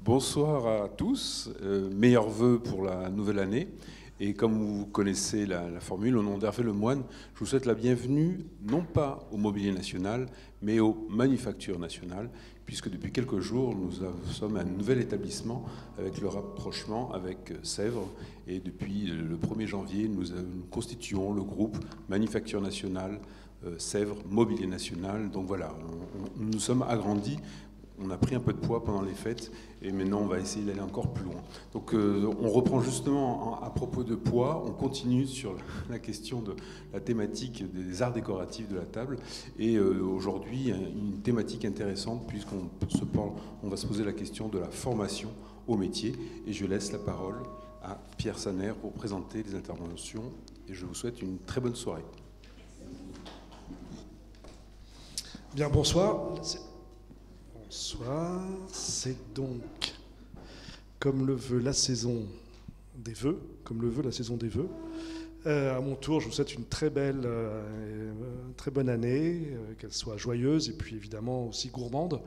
Bonsoir à tous, meilleurs vœux pour la nouvelle année. Et comme vous connaissez la formule, au nom d'Hervé Lemoine, je vous souhaite la bienvenue, non pas au Mobilier National, mais aux Manufactures Nationales, puisque depuis quelques jours, nous sommes un nouvel établissement avec le rapprochement avec Sèvres. Et depuis le 1er janvier, nous constituons le groupe Manufactures Nationales, Sèvres, Mobilier National. Donc voilà, nous sommes agrandis. On a pris un peu de poids pendant les fêtes et maintenant on va essayer d'aller encore plus loin. Donc on reprend justement à propos de poids, on continue sur la question de la thématique des arts décoratifs de la table et aujourd'hui une thématique intéressante puisqu'on va se poser la question de la formation au métier et je laisse la parole à Pierre Saner pour présenter les interventions et je vous souhaite une très bonne soirée. Bien, bonsoir. Bonsoir, c'est donc, comme le veut la saison des vœux, à mon tour, je vous souhaite une très belle, très bonne année, qu'elle soit joyeuse et puis évidemment aussi gourmande,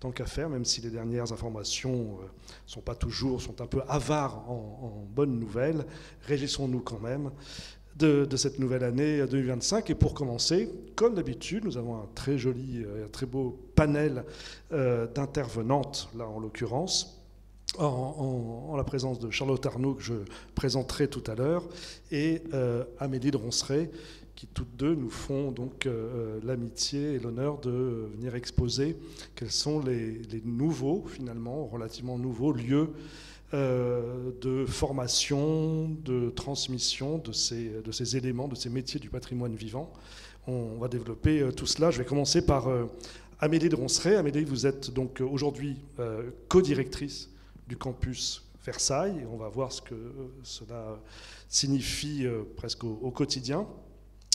tant qu'à faire, même si les dernières informations sont un peu avares en bonnes nouvelles. Réjouissons-nous quand même de cette nouvelle année 2025. Et pour commencer, comme d'habitude, nous avons un très joli, un très beau panel d'intervenantes, là en l'occurrence, en la présence de Charlotte Arnaud, que je présenterai tout à l'heure, et Amélie de Ronceret, qui toutes deux nous font donc l'amitié et l'honneur de venir exposer quels sont les nouveaux, finalement, relativement nouveaux lieux de formation, de transmission de ces éléments, de ces métiers du patrimoine vivant. On va développer tout cela. Je vais commencer par Amélie de Ronceret. Amélie, vous êtes donc aujourd'hui co-directrice du campus Versailles. Et on va voir ce que cela signifie presque au quotidien.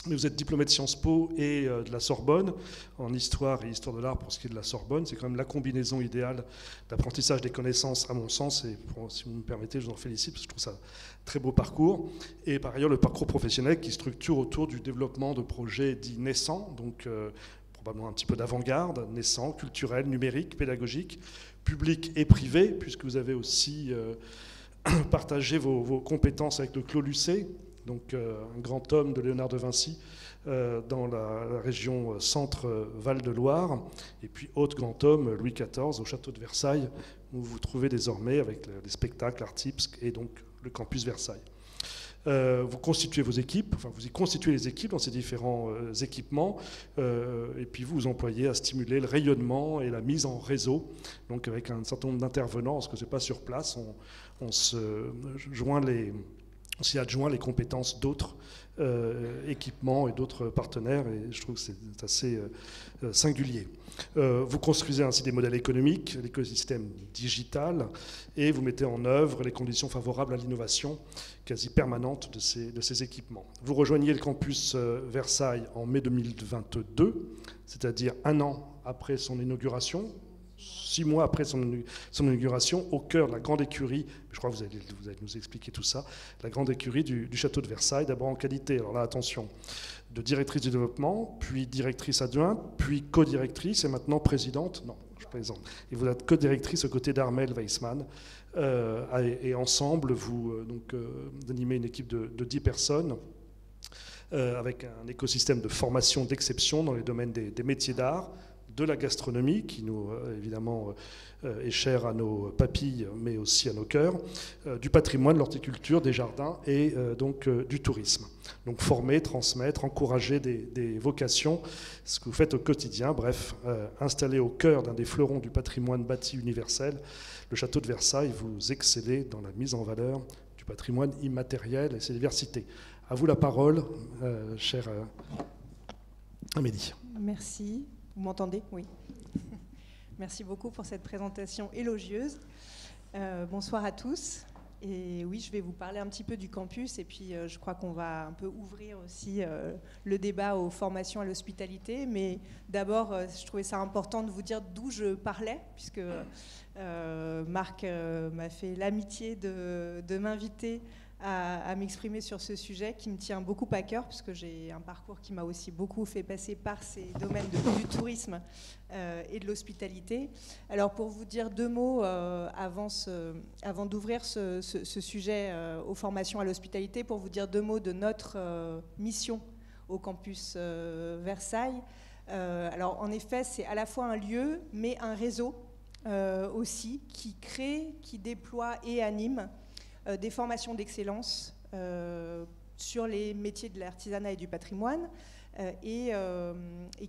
Mais vous êtes diplômé de Sciences Po et de la Sorbonne, en histoire et histoire de l'art pour ce qui est de la Sorbonne. C'est quand même la combinaison idéale d'apprentissage des connaissances, à mon sens, et si vous me permettez, je vous en félicite, parce que je trouve ça un très beau parcours. Et par ailleurs, le parcours professionnel qui structure autour du développement de projets dits naissants, donc probablement un petit peu d'avant-garde, naissants, culturels, numériques, pédagogiques, publics et privés, puisque vous avez aussi partagé vos compétences avec le Clos Lucé, donc un grand homme de Léonard de Vinci dans la région centre-Val-de-Loire, et puis autre grand homme, Louis XIV, au château de Versailles, où vous vous trouvez désormais avec les spectacles, Artipsk et donc le campus Versailles. Vous constituez vos équipes, enfin vous y constituez les équipes dans ces différents équipements, et puis vous employez à stimuler le rayonnement et la mise en réseau, donc avec un certain nombre d'intervenants, parce que ce n'est pas sur place, on s'y adjoint les compétences d'autres équipements et d'autres partenaires, et je trouve que c'est assez singulier. Vous construisez ainsi des modèles économiques, l'écosystème digital, et vous mettez en œuvre les conditions favorables à l'innovation quasi permanente de ces équipements. Vous rejoignez le campus Versailles en mai 2022, c'est-à-dire un an après son inauguration, 6 mois après son inauguration, au cœur de la grande écurie, je crois que vous allez nous expliquer tout ça, la grande écurie du château de Versailles, d'abord en qualité, alors là attention, de directrice du développement, puis directrice adjointe, puis co-directrice et maintenant présidente, non, je plaisante, et vous êtes co-directrice aux côtés d'Armel Weissmann, et ensemble vous animez une équipe de 10 personnes, avec un écosystème de formation d'exception dans les domaines des métiers d'art, de la gastronomie, qui nous, évidemment, est chère à nos papilles, mais aussi à nos cœurs, du patrimoine, de l'horticulture, des jardins et donc du tourisme. Donc former, transmettre, encourager des vocations, ce que vous faites au quotidien, bref, installé au cœur d'un des fleurons du patrimoine bâti universel, le château de Versailles, vous excellez dans la mise en valeur du patrimoine immatériel et ses diversités. À vous la parole, chère Amélie. Merci. Vous m'entendez? Oui. Merci beaucoup pour cette présentation élogieuse. Bonsoir à tous. Et oui, je vais vous parler un petit peu du campus et puis je crois qu'on va un peu ouvrir aussi le débat aux formations à l'hospitalité. Mais d'abord, je trouvais ça important de vous dire d'où je parlais, puisque Marc m'a fait l'amitié de m'inviter à m'exprimer sur ce sujet qui me tient beaucoup à cœur, parce que j'ai un parcours qui m'a aussi beaucoup fait passer par ces domaines du tourisme et de l'hospitalité. Alors pour vous dire deux mots avant d'ouvrir ce sujet aux formations à l'hospitalité, pour vous dire deux mots de notre mission au campus Versailles. Alors en effet, c'est à la fois un lieu, mais un réseau aussi qui crée, qui déploie et anime des formations d'excellence sur les métiers de l'artisanat et du patrimoine et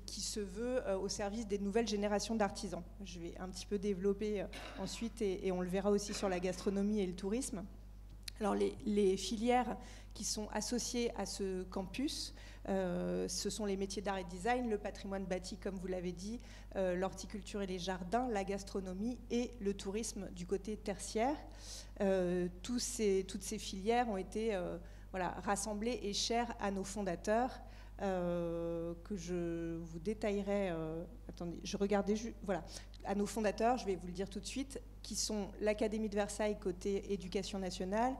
qui se veut au service des nouvelles générations d'artisans. Je vais un petit peu développer ensuite et on le verra aussi sur la gastronomie et le tourisme. Alors les filières qui sont associées à ce campus, ce sont les métiers d'art et design, le patrimoine bâti, comme vous l'avez dit, l'horticulture et les jardins, la gastronomie et le tourisme du côté tertiaire. Toutes ces filières ont été rassemblées et chères à nos fondateurs, que je vous détaillerai. Attendez, je regardais juste. Voilà. À nos fondateurs, je vais vous le dire tout de suite, qui sont l'Académie de Versailles côté éducation nationale,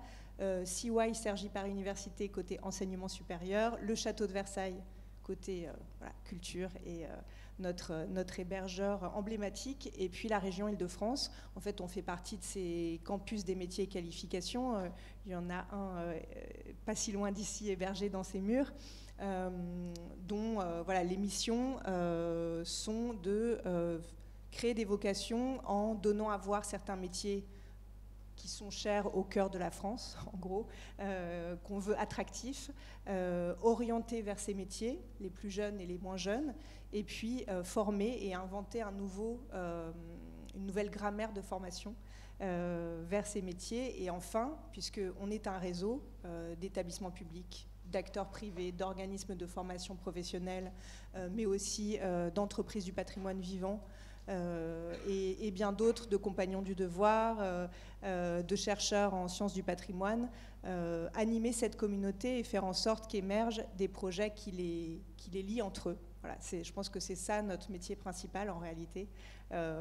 CY Cergy Paris Université côté enseignement supérieur, le Château de Versailles côté culture et notre hébergeur emblématique, et puis la région Île-de-France. En fait, on fait partie de ces campus des métiers et qualifications. Il y en a un pas si loin d'ici, hébergé dans ces murs, dont les missions sont de créer des vocations en donnant à voir certains métiers qui sont chers au cœur de la France, en gros, qu'on veut attractifs, orientés vers ces métiers, les plus jeunes et les moins jeunes, et puis former et inventer une nouvelle grammaire de formation vers ces métiers. Et enfin, puisqu'on est un réseau d'établissements publics, d'acteurs privés, d'organismes de formation professionnelle, mais aussi d'entreprises du patrimoine vivant, et bien d'autres, de compagnons du devoir, de chercheurs en sciences du patrimoine, animer cette communauté et faire en sorte qu'émergent des projets qui les lient entre eux. Voilà, je pense que c'est ça notre métier principal en réalité,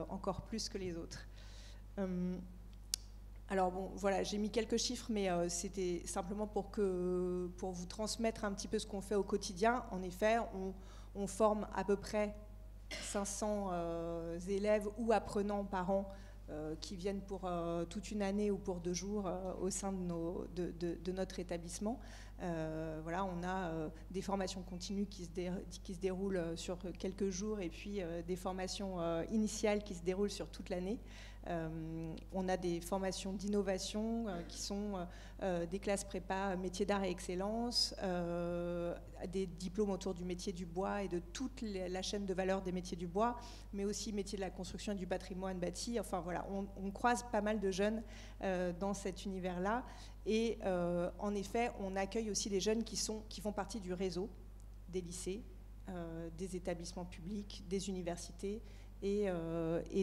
encore plus que les autres. Alors bon, voilà, j'ai mis quelques chiffres, mais c'était simplement pour vous transmettre un petit peu ce qu'on fait au quotidien. En effet, on forme à peu près 500 élèves ou apprenants par an qui viennent pour toute une année ou pour 2 jours au sein de notre établissement. On a des formations continues qui se déroulent sur quelques jours, et puis des formations initiales qui se déroulent sur toute l'année. On a des formations d'innovation qui sont des classes prépa métiers d'art et excellence, des diplômes autour du métier du bois et de toute la chaîne de valeur des métiers du bois, mais aussi métiers de la construction et du patrimoine bâti. Enfin voilà, on croise pas mal de jeunes dans cet univers-là. Et en effet, on accueille aussi des jeunes qui font partie du réseau des lycées, des établissements publics, des universités et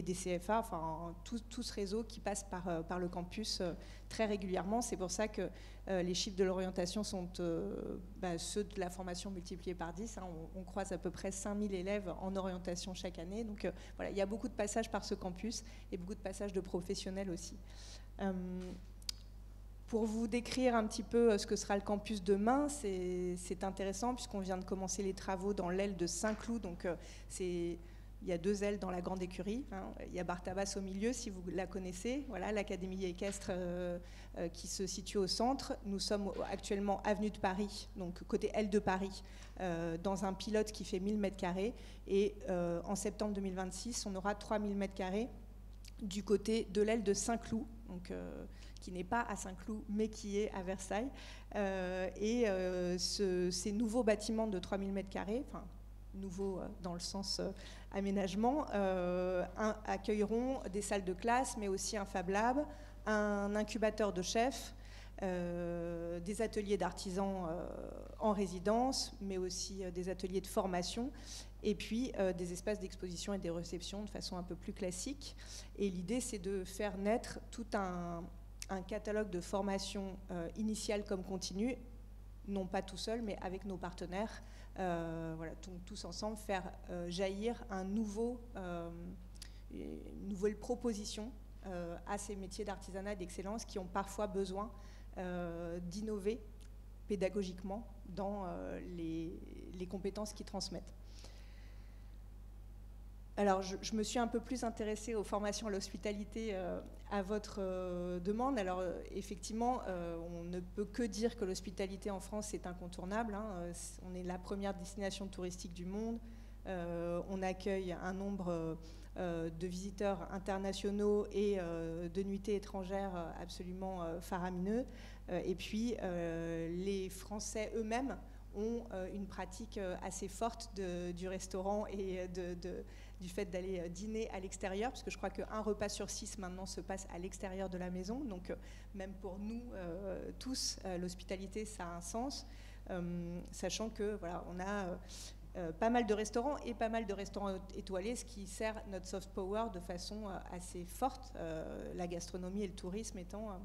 des CFA, enfin tout ce réseau qui passe par le campus très régulièrement. C'est pour ça que les chiffres de l'orientation sont ceux de la formation multipliés par 10. Hein. On croise à peu près 5000 élèves en orientation chaque année. Donc il y a beaucoup de passages par ce campus et beaucoup de passages de professionnels aussi. Pour vous décrire un petit peu ce que sera le campus demain, c'est intéressant puisqu'on vient de commencer les travaux dans l'aile de Saint-Cloud. Donc il y a 2 ailes dans la grande écurie. Hein. Il y a Bartabas au milieu, si vous la connaissez. Voilà, l'académie équestre qui se situe au centre. Nous sommes actuellement avenue de Paris, donc côté aile de Paris, dans un pilote qui fait 1000 m². Et en septembre 2026, on aura 3000 m² du côté de l'aile de Saint-Cloud, donc qui n'est pas à Saint-Cloud, mais qui est à Versailles. Ces nouveaux bâtiments de 3000 m², enfin nouveaux dans le sens aménagement, accueilleront des salles de classe, mais aussi un Fab Lab, un incubateur de chefs, des ateliers d'artisans en résidence, mais aussi des ateliers de formation, et puis des espaces d'exposition et des réceptions de façon un peu plus classique. Et l'idée, c'est de faire naître tout un catalogue de formation initiale comme continue, non pas tout seul, mais avec nos partenaires, tous ensemble faire jaillir une nouvelle proposition à ces métiers d'artisanat et d'excellence qui ont parfois besoin d'innover pédagogiquement dans les compétences qu'ils transmettent. Alors, je me suis un peu plus intéressée aux formations à l'hospitalité à votre demande. Alors, effectivement, on ne peut que dire que l'hospitalité en France est incontournable. On est la première destination touristique du monde. On accueille un nombre de visiteurs internationaux et de nuitées étrangères absolument faramineux. Et puis, les Français eux-mêmes ont une pratique assez forte du restaurant et du fait d'aller dîner à l'extérieur, parce que je crois qu'un repas sur 6 maintenant se passe à l'extérieur de la maison. Donc même pour nous tous, l'hospitalité, ça a un sens, sachant que voilà, on a pas mal de restaurants et pas mal de restaurants étoilés, ce qui sert notre soft power de façon assez forte, la gastronomie et le tourisme étant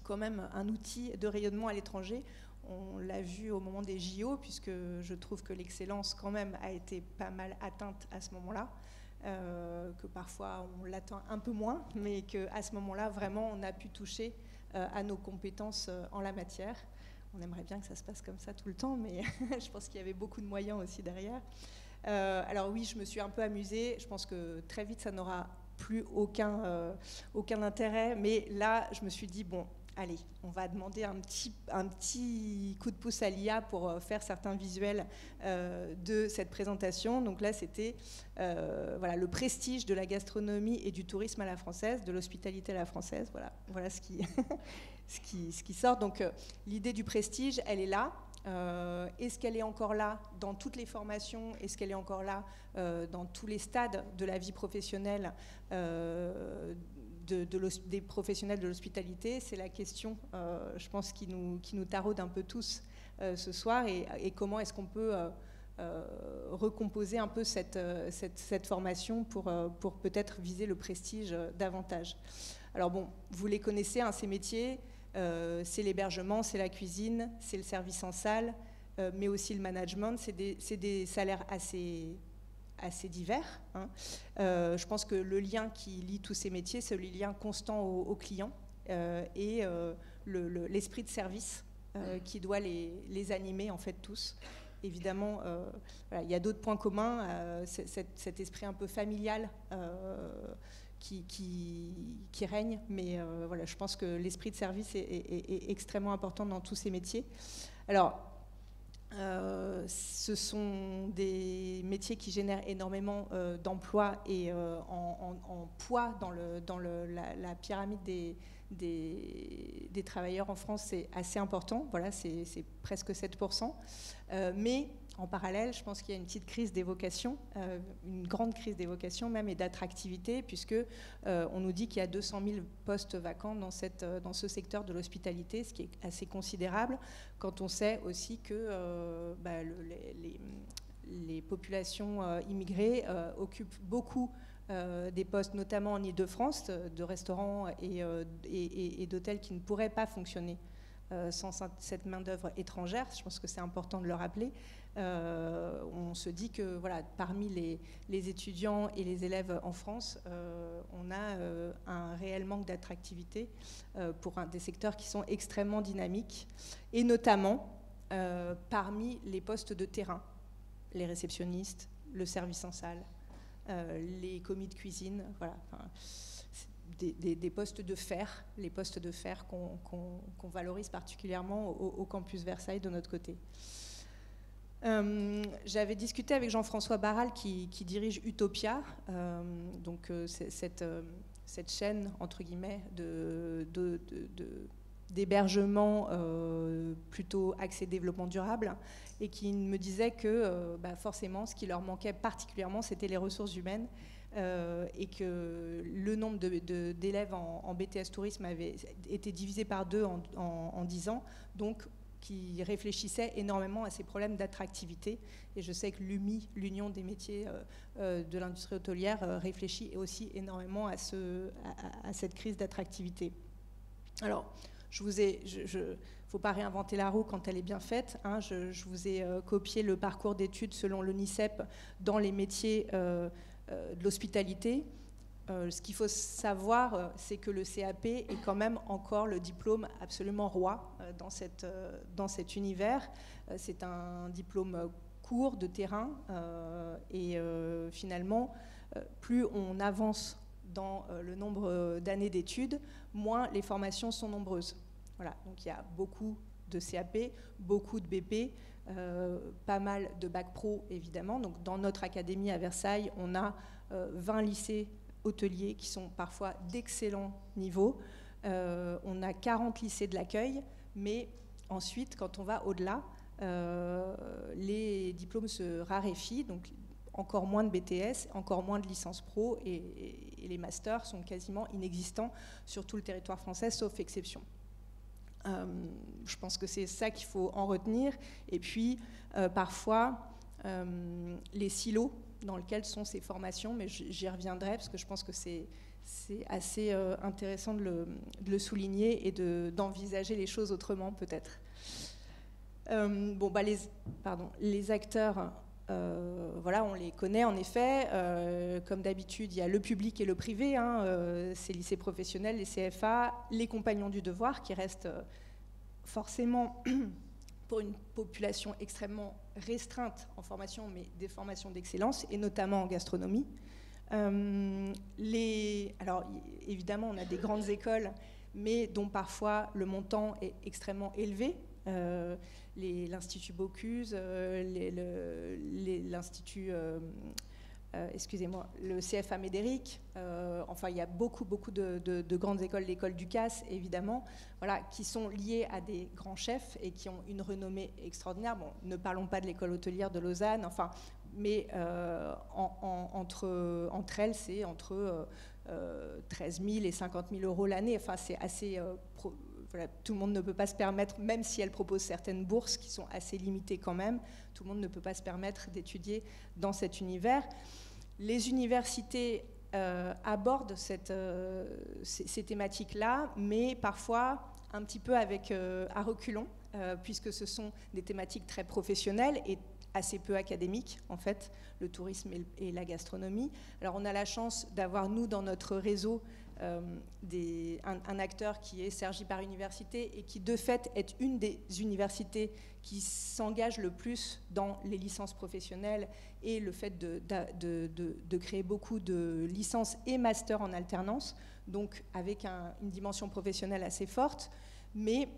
quand même un outil de rayonnement à l'étranger. On l'a vu au moment des JO, puisque je trouve que l'excellence quand même a été pas mal atteinte à ce moment-là, que parfois on l'atteint un peu moins, mais qu'à ce moment-là, vraiment, on a pu toucher à nos compétences en la matière. On aimerait bien que ça se passe comme ça tout le temps, mais je pense qu'il y avait beaucoup de moyens aussi derrière. Alors oui, je me suis un peu amusée. Je pense que très vite, ça n'aura plus aucun intérêt, mais là, je me suis dit, bon, allez, on va demander un petit coup de pouce à l'IA pour faire certains visuels de cette présentation. Donc là, c'était voilà, le prestige de la gastronomie et du tourisme à la française, de l'hospitalité à la française. Voilà ce qui, ce qui sort. Donc l'idée du prestige, elle est là. Est-ce qu'elle est encore là dans toutes les formations? Est-ce qu'elle est encore là dans tous les stades de la vie professionnelle des professionnels de l'hospitalité? C'est la question, je pense, qui nous taraude un peu tous ce soir. Et comment est-ce qu'on peut recomposer un peu cette formation pour peut-être viser le prestige davantage? Alors bon, vous les connaissez, hein, ces métiers. C'est l'hébergement, c'est la cuisine, c'est le service en salle, mais aussi le management. C'est des salaires assez divers. Hein. Je pense que le lien qui lie tous ces métiers, c'est le lien constant au client et l'esprit de service qui doit les animer en fait tous. Évidemment, voilà, il y a d'autres points communs, cet esprit un peu familial qui règne, mais voilà, je pense que l'esprit de service est extrêmement important dans tous ces métiers. Alors, ce sont des métiers qui génèrent énormément d'emplois et en poids dans la pyramide des travailleurs en France, c'est assez important. Voilà, c'est presque 7%. Mais en parallèle, je pense qu'il y a une petite crise des vocations, une grande crise des vocations même et d'attractivité, puisque on nous dit qu'il y a 200 000 postes vacants dans ce secteur de l'hospitalité, ce qui est assez considérable, quand on sait aussi que les populations immigrées occupent beaucoup des postes, notamment en Île-de-France, de restaurants et d'hôtels qui ne pourraient pas fonctionner sans cette main-d'œuvre étrangère. Je pense que c'est important de le rappeler. On se dit que voilà, parmi les étudiants et les élèves en France, on a un réel manque d'attractivité pour des secteurs qui sont extrêmement dynamiques, et notamment parmi les postes de terrain, les réceptionnistes, le service en salle, les commis de cuisine, voilà. Enfin, des postes de fer, les postes de fer qu'on valorise particulièrement au campus Versailles de notre côté. J'avais discuté avec Jean-François Barral qui dirige Utopia, donc cette chaîne entre guillemets d'hébergement plutôt axé développement durable, et qui me disait que forcément ce qui leur manquait particulièrement, c'était les ressources humaines, et que le nombre d'élèves en BTS tourisme avait été divisé par 2 en 10 ans, donc qui réfléchissait énormément à ces problèmes d'attractivité. Et je sais que l'UMI, l'Union des métiers de l'industrie hôtelière, réfléchit aussi énormément à cette crise d'attractivité. Alors, il ne faut pas réinventer la roue quand elle est bien faite. Hein. Je vous ai copié le parcours d'études selon l'ONICEP dans les métiers de l'hospitalité. ce qu'il faut savoir, c'est que le CAP est quand même encore le diplôme absolument roi dans cet univers. C'est un diplôme court, de terrain, et finalement, plus on avance dans le nombre d'années d'études, moins les formations sont nombreuses. Voilà, donc il y a beaucoup de CAP, beaucoup de BP, pas mal de bac pro évidemment. Donc dans notre académie à Versailles, on a 20 lycées hôteliers qui sont parfois d'excellents niveaux. On a 40 lycées de l'accueil, mais ensuite, quand on va au-delà, les diplômes se raréfient, donc encore moins de BTS, encore moins de licences pro, et les masters sont quasiment inexistants sur tout le territoire français, sauf exception. Je pense que c'est ça qu'il faut en retenir. Et puis, parfois, les silos dans lesquels sont ces formations, mais j'y reviendrai parce que je pense que c'est assez intéressant de le souligner et d'envisager les choses autrement, peut-être. Les acteurs, voilà, on les connaît en effet. Comme d'habitude, il y a le public et le privé, ces lycées professionnels, les CFA, les compagnons du devoir qui restent forcément pour une population extrêmement restreinte en formation, mais des formations d'excellence, et notamment en gastronomie. Alors, évidemment, on a des grandes écoles, mais dont parfois le montant est extrêmement élevé. L'Institut Bocuse, l'Institut, le CFA Médéric, enfin il y a beaucoup de grandes écoles, l'école du CAS évidemment, voilà, qui sont liées à des grands chefs et qui ont une renommée extraordinaire. Bon, ne parlons pas de l'école hôtelière de Lausanne, enfin, mais entre elles, c'est entre 13 000 et 50 000 euros l'année. Enfin, c'est assez... Voilà, tout le monde ne peut pas se permettre, même si elle propose certaines bourses qui sont assez limitées quand même, tout le monde ne peut pas se permettre d'étudier dans cet univers. Les universités abordent ces thématiques-là, mais parfois un petit peu à reculons, puisque ce sont des thématiques très professionnelles et assez peu académiques, en fait, le tourisme et la gastronomie. Alors on a la chance d'avoir, nous, dans notre réseau, un acteur qui est Cergy par Université et qui de fait est une des universités qui s'engage le plus dans les licences professionnelles et le fait de créer beaucoup de licences et masters en alternance, donc avec une dimension professionnelle assez forte, mais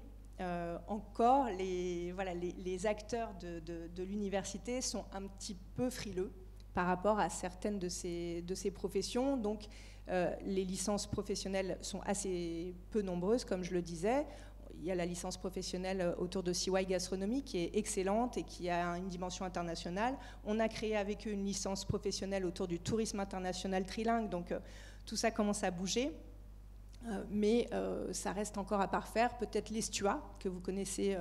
encore les acteurs de l'université sont un petit peu frileux par rapport à certaines de ces professions. Donc les licences professionnelles sont assez peu nombreuses, comme je le disais. Il y a la licence professionnelle autour de CY Gastronomie qui est excellente et qui a une dimension internationale. On a créé avec eux une licence professionnelle autour du tourisme international trilingue, donc tout ça commence à bouger. Mais ça reste encore à parfaire. Peut-être l'Estua, que vous connaissez,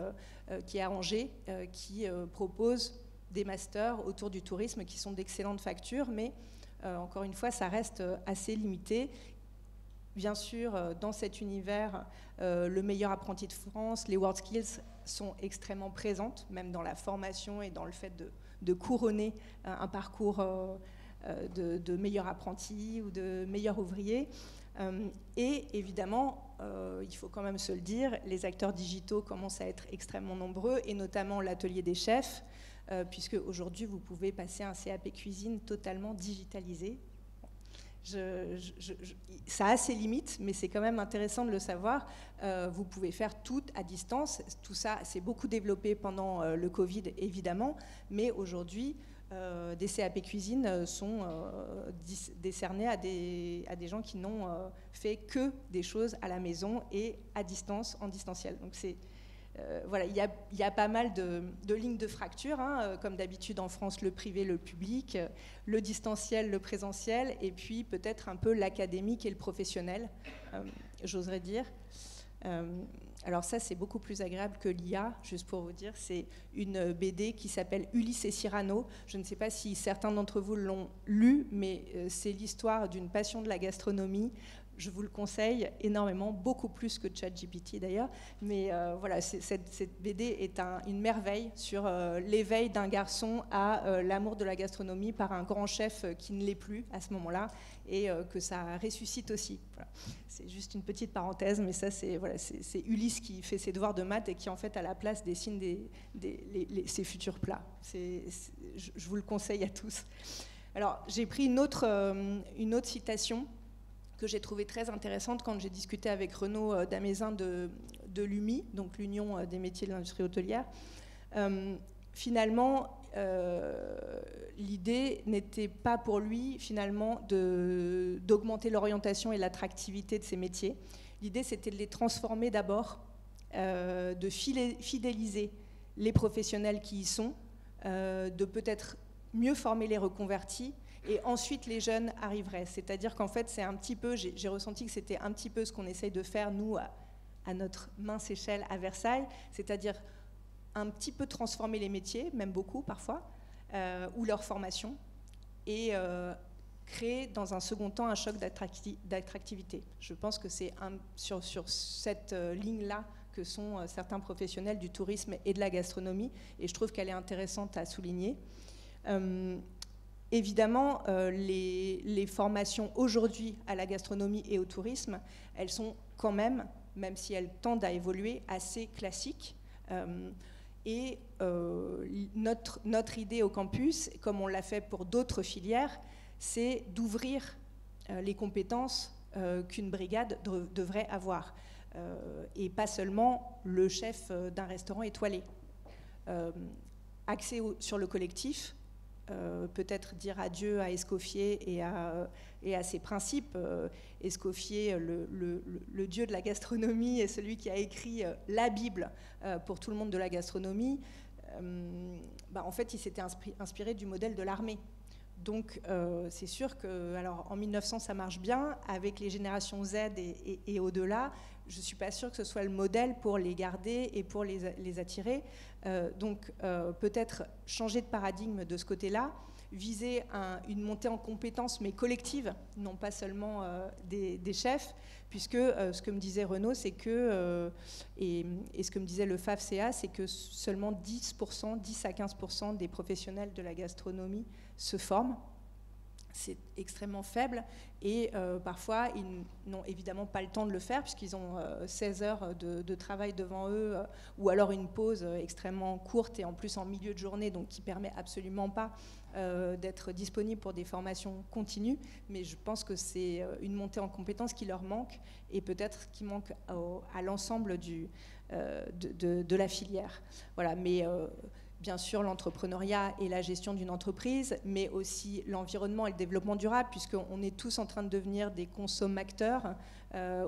qui est à Angers, qui propose des masters autour du tourisme qui sont d'excellentes factures, mais encore une fois, ça reste assez limité. Bien sûr, dans cet univers, le meilleur apprenti de France, les WorldSkills sont extrêmement présentes, même dans la formation et dans le fait de couronner un parcours de meilleur apprenti ou de meilleur ouvrier. Et évidemment, il faut quand même se le dire, les acteurs digitaux commencent à être extrêmement nombreux, et notamment l'atelier des chefs, puisque aujourd'hui vous pouvez passer un CAP cuisine totalement digitalisé. Ça a ses limites, mais c'est quand même intéressant de le savoir. Vous pouvez faire tout à distance. Tout ça s'est beaucoup développé pendant le Covid, évidemment, mais aujourd'hui, des CAP cuisine sont décernés à des gens qui n'ont fait que des choses à la maison et à distance, en distanciel. Donc voilà, il y a pas mal de lignes de fracture, comme d'habitude en France, le privé, le public, le distanciel, le présentiel, et puis peut-être un peu l'académique et le professionnel, j'oserais dire. Alors ça, c'est beaucoup plus agréable que l'IA, juste pour vous dire. C'est une BD qui s'appelle Ulysse et Cyrano. Je ne sais pas si certains d'entre vous l'ont lu, mais c'est l'histoire d'une passion de la gastronomie, je vous le conseille énormément, beaucoup plus que ChatGPT d'ailleurs. Mais voilà, cette BD est une merveille sur l'éveil d'un garçon à l'amour de la gastronomie par un grand chef qui ne l'est plus à ce moment-là, et que ça ressuscite aussi. Voilà. C'est juste une petite parenthèse, mais ça c'est Ulysse qui fait ses devoirs de maths et qui en fait à la place dessine ses futurs plats. Je vous le conseille à tous. Alors j'ai pris une autre citation que j'ai trouvée très intéressante quand j'ai discuté avec Renaud Damézin de l'UMI, donc l'Union des métiers de l'industrie hôtelière. Finalement, l'idée n'était pas pour lui finalement d'augmenter l'orientation et l'attractivité de ces métiers. L'idée, c'était de les transformer d'abord, de fidéliser les professionnels qui y sont, de peut-être mieux former les reconvertis, et ensuite les jeunes arriveraient. C'est-à-dire qu'en fait, c'est un petit peu, j'ai ressenti que c'était un petit peu ce qu'on essaye de faire, nous, à notre mince échelle à Versailles, c'est-à-dire un petit peu transformer les métiers, même beaucoup parfois, ou leur formation, et créer dans un second temps un choc d'attractivité. Je pense que c'est sur cette ligne-là que sont certains professionnels du tourisme et de la gastronomie, et je trouve qu'elle est intéressante à souligner. Évidemment, les formations aujourd'hui à la gastronomie et au tourisme, elles sont quand même si elles tendent à évoluer, assez classiques. Et notre idée au campus, comme on l'a fait pour d'autres filières, c'est d'ouvrir les compétences qu'une brigade devrait avoir. Et pas seulement le chef d'un restaurant étoilé. Axé sur le collectif, peut-être dire adieu à Escoffier et à ses principes. Escoffier, le dieu de la gastronomie, et celui qui a écrit la Bible pour tout le monde de la gastronomie, en fait, il s'était inspiré du modèle de l'armée. Donc, c'est sûr que, alors, en 1900, ça marche bien. Avec les générations Z et au-delà, je ne suis pas sûre que ce soit le modèle pour les garder et pour les attirer. Donc, peut-être changer de paradigme de ce côté-là, viser une montée en compétences, mais collective, non pas seulement des chefs, puisque ce que me disait Renaud, c'est que, et ce que me disait le FAFCA, c'est que seulement 10 à 15% des professionnels de la gastronomie se forment. C'est extrêmement faible, et parfois ils n'ont évidemment pas le temps de le faire puisqu'ils ont 16 heures de travail devant eux, ou alors une pause extrêmement courte et en plus en milieu de journée, donc qui ne permet absolument pas d'être disponible pour des formations continues. Mais je pense que c'est une montée en compétences qui leur manque, et peut-être qui manque à l'ensemble de la filière. Voilà, mais bien sûr l'entrepreneuriat et la gestion d'une entreprise, mais aussi l'environnement et le développement durable, puisqu'on est tous en train de devenir des consommateurs,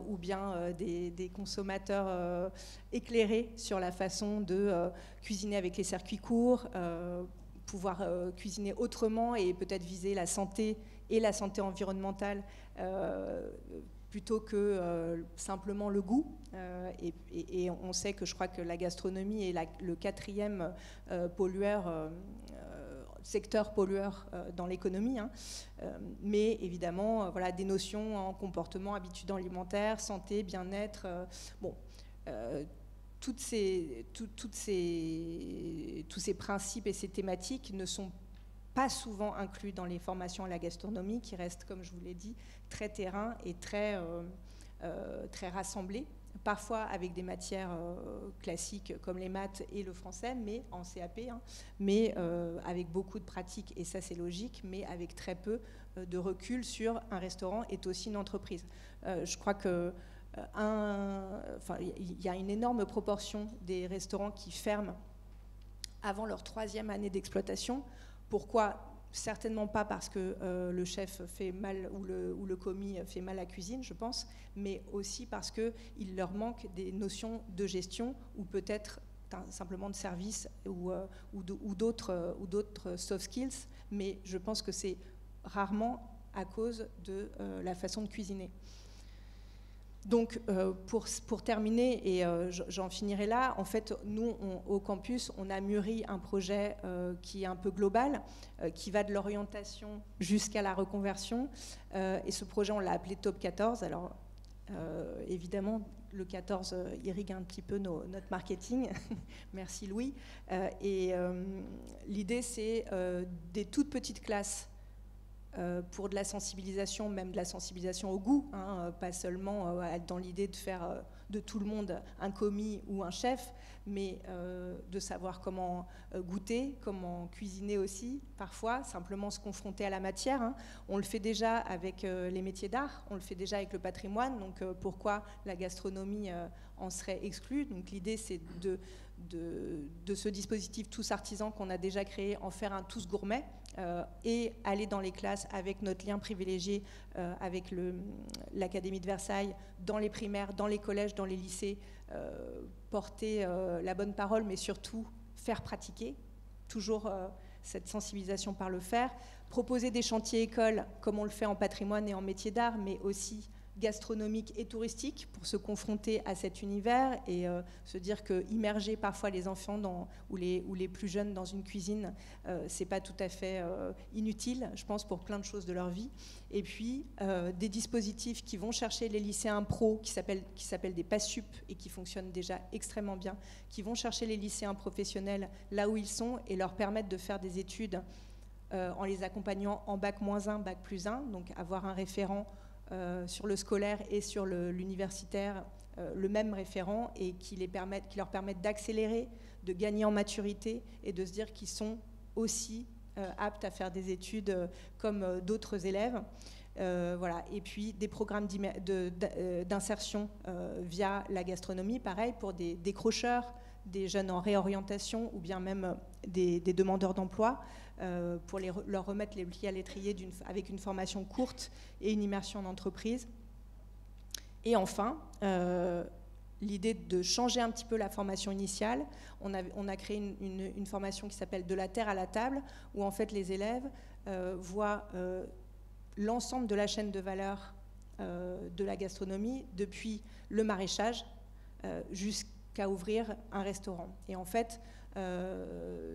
ou bien des consommateurs éclairés sur la façon de cuisiner avec les circuits courts, pouvoir cuisiner autrement et peut-être viser la santé et la santé environnementale plutôt que simplement le goût. Et on sait que je crois que la gastronomie est le quatrième secteur pollueur dans l'économie, hein. Mais évidemment, voilà, des notions en comportement, habitudes alimentaires, santé, bien-être, tous ces principes et ces thématiques ne sont pas souvent inclus dans les formations à la gastronomie, qui restent, comme je vous l'ai dit, très terrain et très rassemblés, parfois avec des matières classiques comme les maths et le français, mais en CAP, hein, mais avec beaucoup de pratiques, et ça c'est logique, mais avec très peu de recul sur un restaurant est aussi une entreprise. Je crois que il y a une énorme proportion des restaurants qui ferment avant leur 3e année d'exploitation. Pourquoi ? Certainement pas parce que le chef fait mal ou le commis fait mal à la cuisine, je pense, mais aussi parce qu'il leur manque des notions de gestion, ou peut-être simplement de service, ou d'autres soft skills, mais je pense que c'est rarement à cause de la façon de cuisiner. Donc, pour terminer, et j'en finirai là, en fait, nous, au campus, on a mûri un projet qui est un peu global, qui va de l'orientation jusqu'à la reconversion. Et ce projet, on l'a appelé Top 14. Alors, évidemment, le 14 irrigue un petit peu notre marketing. Merci Louis. L'idée, c'est des toutes petites classes pour de la sensibilisation, même de la sensibilisation au goût, hein, pas seulement dans l'idée de faire de tout le monde un commis ou un chef, mais de savoir comment goûter, comment cuisiner aussi, parfois, simplement se confronter à la matière. Hein. On le fait déjà avec les métiers d'art, on le fait déjà avec le patrimoine, donc pourquoi la gastronomie en serait exclue? Donc l'idée, c'est de ce dispositif Tous Artisans qu'on a déjà créé, en faire un Tous Gourmet, et aller dans les classes avec notre lien privilégié avec l'Académie de Versailles, dans les primaires, dans les collèges, dans les lycées, porter la bonne parole, mais surtout faire pratiquer, toujours cette sensibilisation par le faire, proposer des chantiers écoles, comme on le fait en patrimoine et en métier d'art, mais aussi gastronomique et touristique pour se confronter à cet univers et se dire que immerger parfois les enfants ou les plus jeunes dans une cuisine, c'est pas tout à fait inutile, je pense, pour plein de choses de leur vie. Et puis des dispositifs qui vont chercher les lycéens pros, qui s'appellent des PASSUP et qui fonctionnent déjà extrêmement bien, qui vont chercher les lycéens professionnels là où ils sont et leur permettre de faire des études en les accompagnant en bac-1, bac+1, donc avoir un référent sur le scolaire et sur l'universitaire, le même référent, et qui leur permettent d'accélérer, de gagner en maturité et de se dire qu'ils sont aussi aptes à faire des études comme d'autres élèves. Voilà. Et puis des programmes d'insertion via la gastronomie, pareil, pour des décrocheurs, des jeunes en réorientation ou bien même des demandeurs d'emploi, pour leur remettre les pieds à l'étrier avec une formation courte et une immersion en entreprise. Et enfin, l'idée de changer un petit peu la formation initiale. On a créé une formation qui s'appelle De la terre à la table, où en fait les élèves voient l'ensemble de la chaîne de valeur de la gastronomie, depuis le maraîchage jusqu'à ouvrir un restaurant. Et en fait,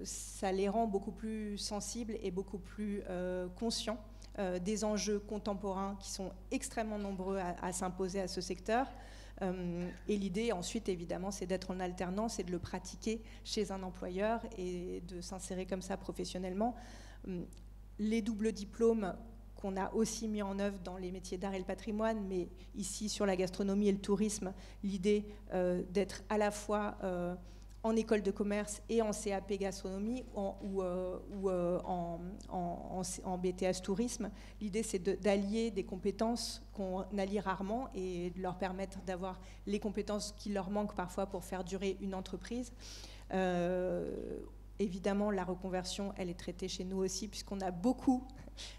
ça les rend beaucoup plus sensibles et beaucoup plus conscients des enjeux contemporains qui sont extrêmement nombreux à s'imposer à ce secteur. Et l'idée ensuite, évidemment, c'est d'être en alternance et de le pratiquer chez un employeur et de s'insérer comme ça professionnellement. Les doubles diplômes qu'on a aussi mis en œuvre dans les métiers d'art et le patrimoine, mais ici sur la gastronomie et le tourisme, l'idée d'être à la fois en école de commerce et en CAP gastronomie ou en BTS tourisme. L'idée, c'est d'allier des compétences qu'on allie rarement et de leur permettre d'avoir les compétences qui leur manquent parfois pour faire durer une entreprise. Évidemment, la reconversion, elle est traitée chez nous aussi, puisqu'on a beaucoup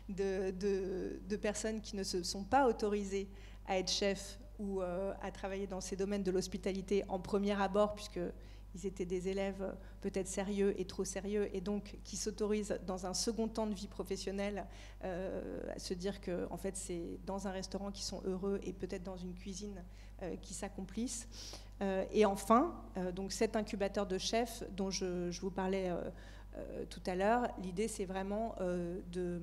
de personnes qui ne se sont pas autorisées à être chefs ou à travailler dans ces domaines de l'hospitalité en premier abord, puisqu'ils étaient des élèves peut-être sérieux et trop sérieux, et donc qui s'autorisent dans un second temps de vie professionnelle à se dire que en fait, c'est dans un restaurant qu'ils sont heureux et peut-être dans une cuisine qui s'accomplissent. Et enfin, donc cet incubateur de chefs dont je vous parlais tout à l'heure, l'idée c'est vraiment de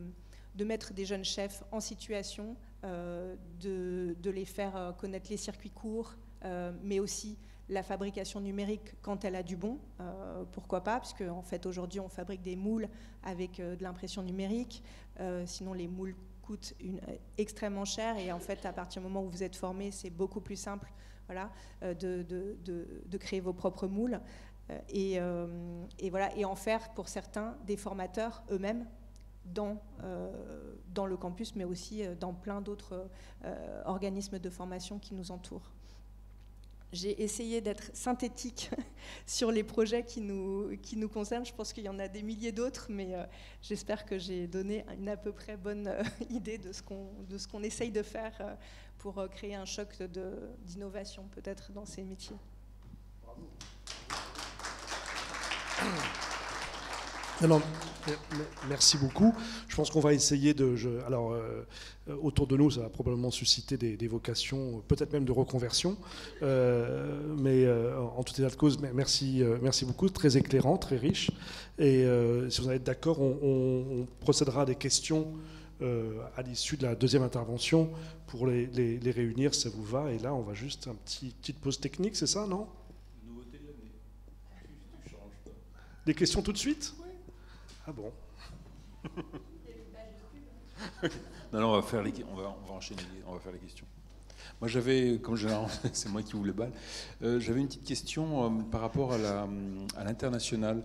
mettre des jeunes chefs en situation, de les faire connaître les circuits courts, mais aussi la fabrication numérique quand elle a du bon, pourquoi pas, puisque en fait aujourd'hui on fabrique des moules avec de l'impression numérique, sinon les moules coûtent extrêmement cher, et en fait à partir du moment où vous êtes formé, c'est beaucoup plus simple, voilà, de créer vos propres moules et voilà, et en faire pour certains des formateurs eux-mêmes dans le campus, mais aussi dans plein d'autres organismes de formation qui nous entourent. J'ai essayé d'être synthétique sur les projets qui nous concernent. Je pense qu'il y en a des milliers d'autres, mais j'espère que j'ai donné une à peu près bonne idée de ce qu'on essaye de faire pour créer un choc d'innovation peut-être dans ces métiers. Bravo. Non, merci beaucoup. Je pense qu'on va essayer de... autour de nous, ça va probablement susciter des vocations, peut-être même de reconversion. En tout état de cause, merci beaucoup. Très éclairant, très riche. Et si vous êtes d'accord, on procédera à des questions à l'issue de la deuxième intervention pour les réunir, ça vous va. Et là, on va juste petite pause technique, c'est ça, non? Nouveauté de l'année. Tu changes pas. Des questions tout de suite? Oui. Ah bon? Non, on va faire on va enchaîner, on va faire les questions. Moi, j'avais, comme généralement, c'est moi qui ouvre le bal, j'avais une petite question par rapport à l'international,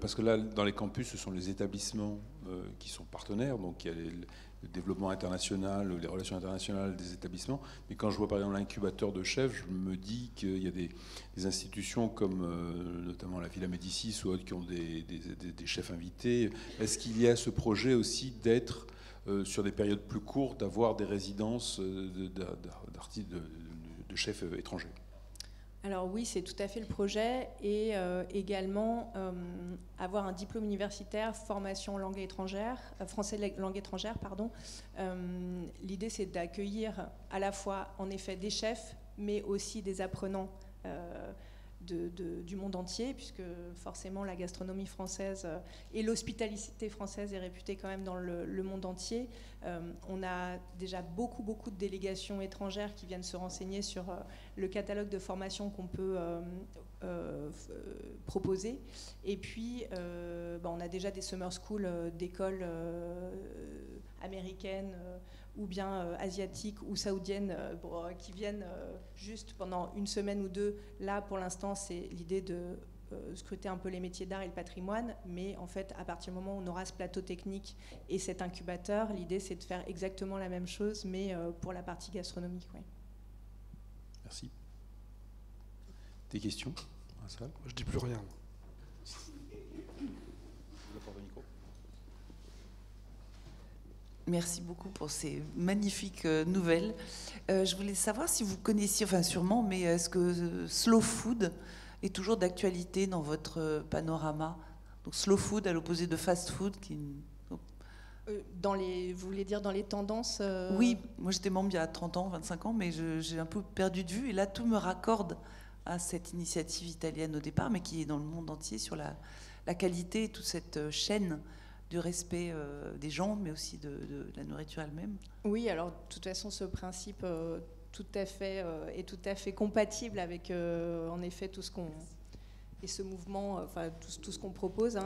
parce que là, dans les campus, ce sont les établissements qui sont partenaires, donc il y a le développement international, les relations internationales des établissements, mais quand je vois par exemple l'incubateur de chefs, je me dis qu'il y a des institutions comme notamment la Villa Médicis ou autres qui ont des chefs invités. Est-ce qu'il y a ce projet aussi d'être sur des périodes plus courtes, d'avoir des résidences de chefs étrangers? Alors oui, c'est tout à fait le projet, et également avoir un diplôme universitaire, formation langue étrangère, français langue étrangère, pardon. L'idée, c'est d'accueillir à la fois, en effet, des chefs, mais aussi des apprenants du monde entier, puisque forcément la gastronomie française et l'hospitalité française est réputée quand même dans le monde entier. On a déjà beaucoup de délégations étrangères qui viennent se renseigner sur le catalogue de formations qu'on peut proposer. Et puis, on a déjà des summer schools d'écoles américaines ou bien asiatiques ou saoudiennes qui viennent juste pendant une semaine ou deux. Là, pour l'instant, c'est l'idée de scruter un peu les métiers d'art et le patrimoine, mais en fait, à partir du moment où on aura ce plateau technique et cet incubateur, l'idée, c'est de faire exactement la même chose, mais pour la partie gastronomique. Oui. Merci. Des questions dans la salle? Je dis plus rien. Merci beaucoup pour ces magnifiques nouvelles. Je voulais savoir si vous connaissiez, enfin sûrement, mais est-ce que slow food est toujours d'actualité dans votre panorama? Donc slow food à l'opposé de fast food vous voulez dire dans les tendances Oui, moi j'étais membre il y a 30 ans, 25 ans, mais j'ai un peu perdu de vue. Et là, tout me raccorde à cette initiative italienne au départ, mais qui est dans le monde entier sur la qualité et toute cette chaîne du respect des gens, mais aussi de la nourriture elle-même. Oui, alors de toute façon, ce principe est tout à fait compatible avec, en effet, tout ce qu'on... et ce mouvement, enfin tout ce qu'on propose.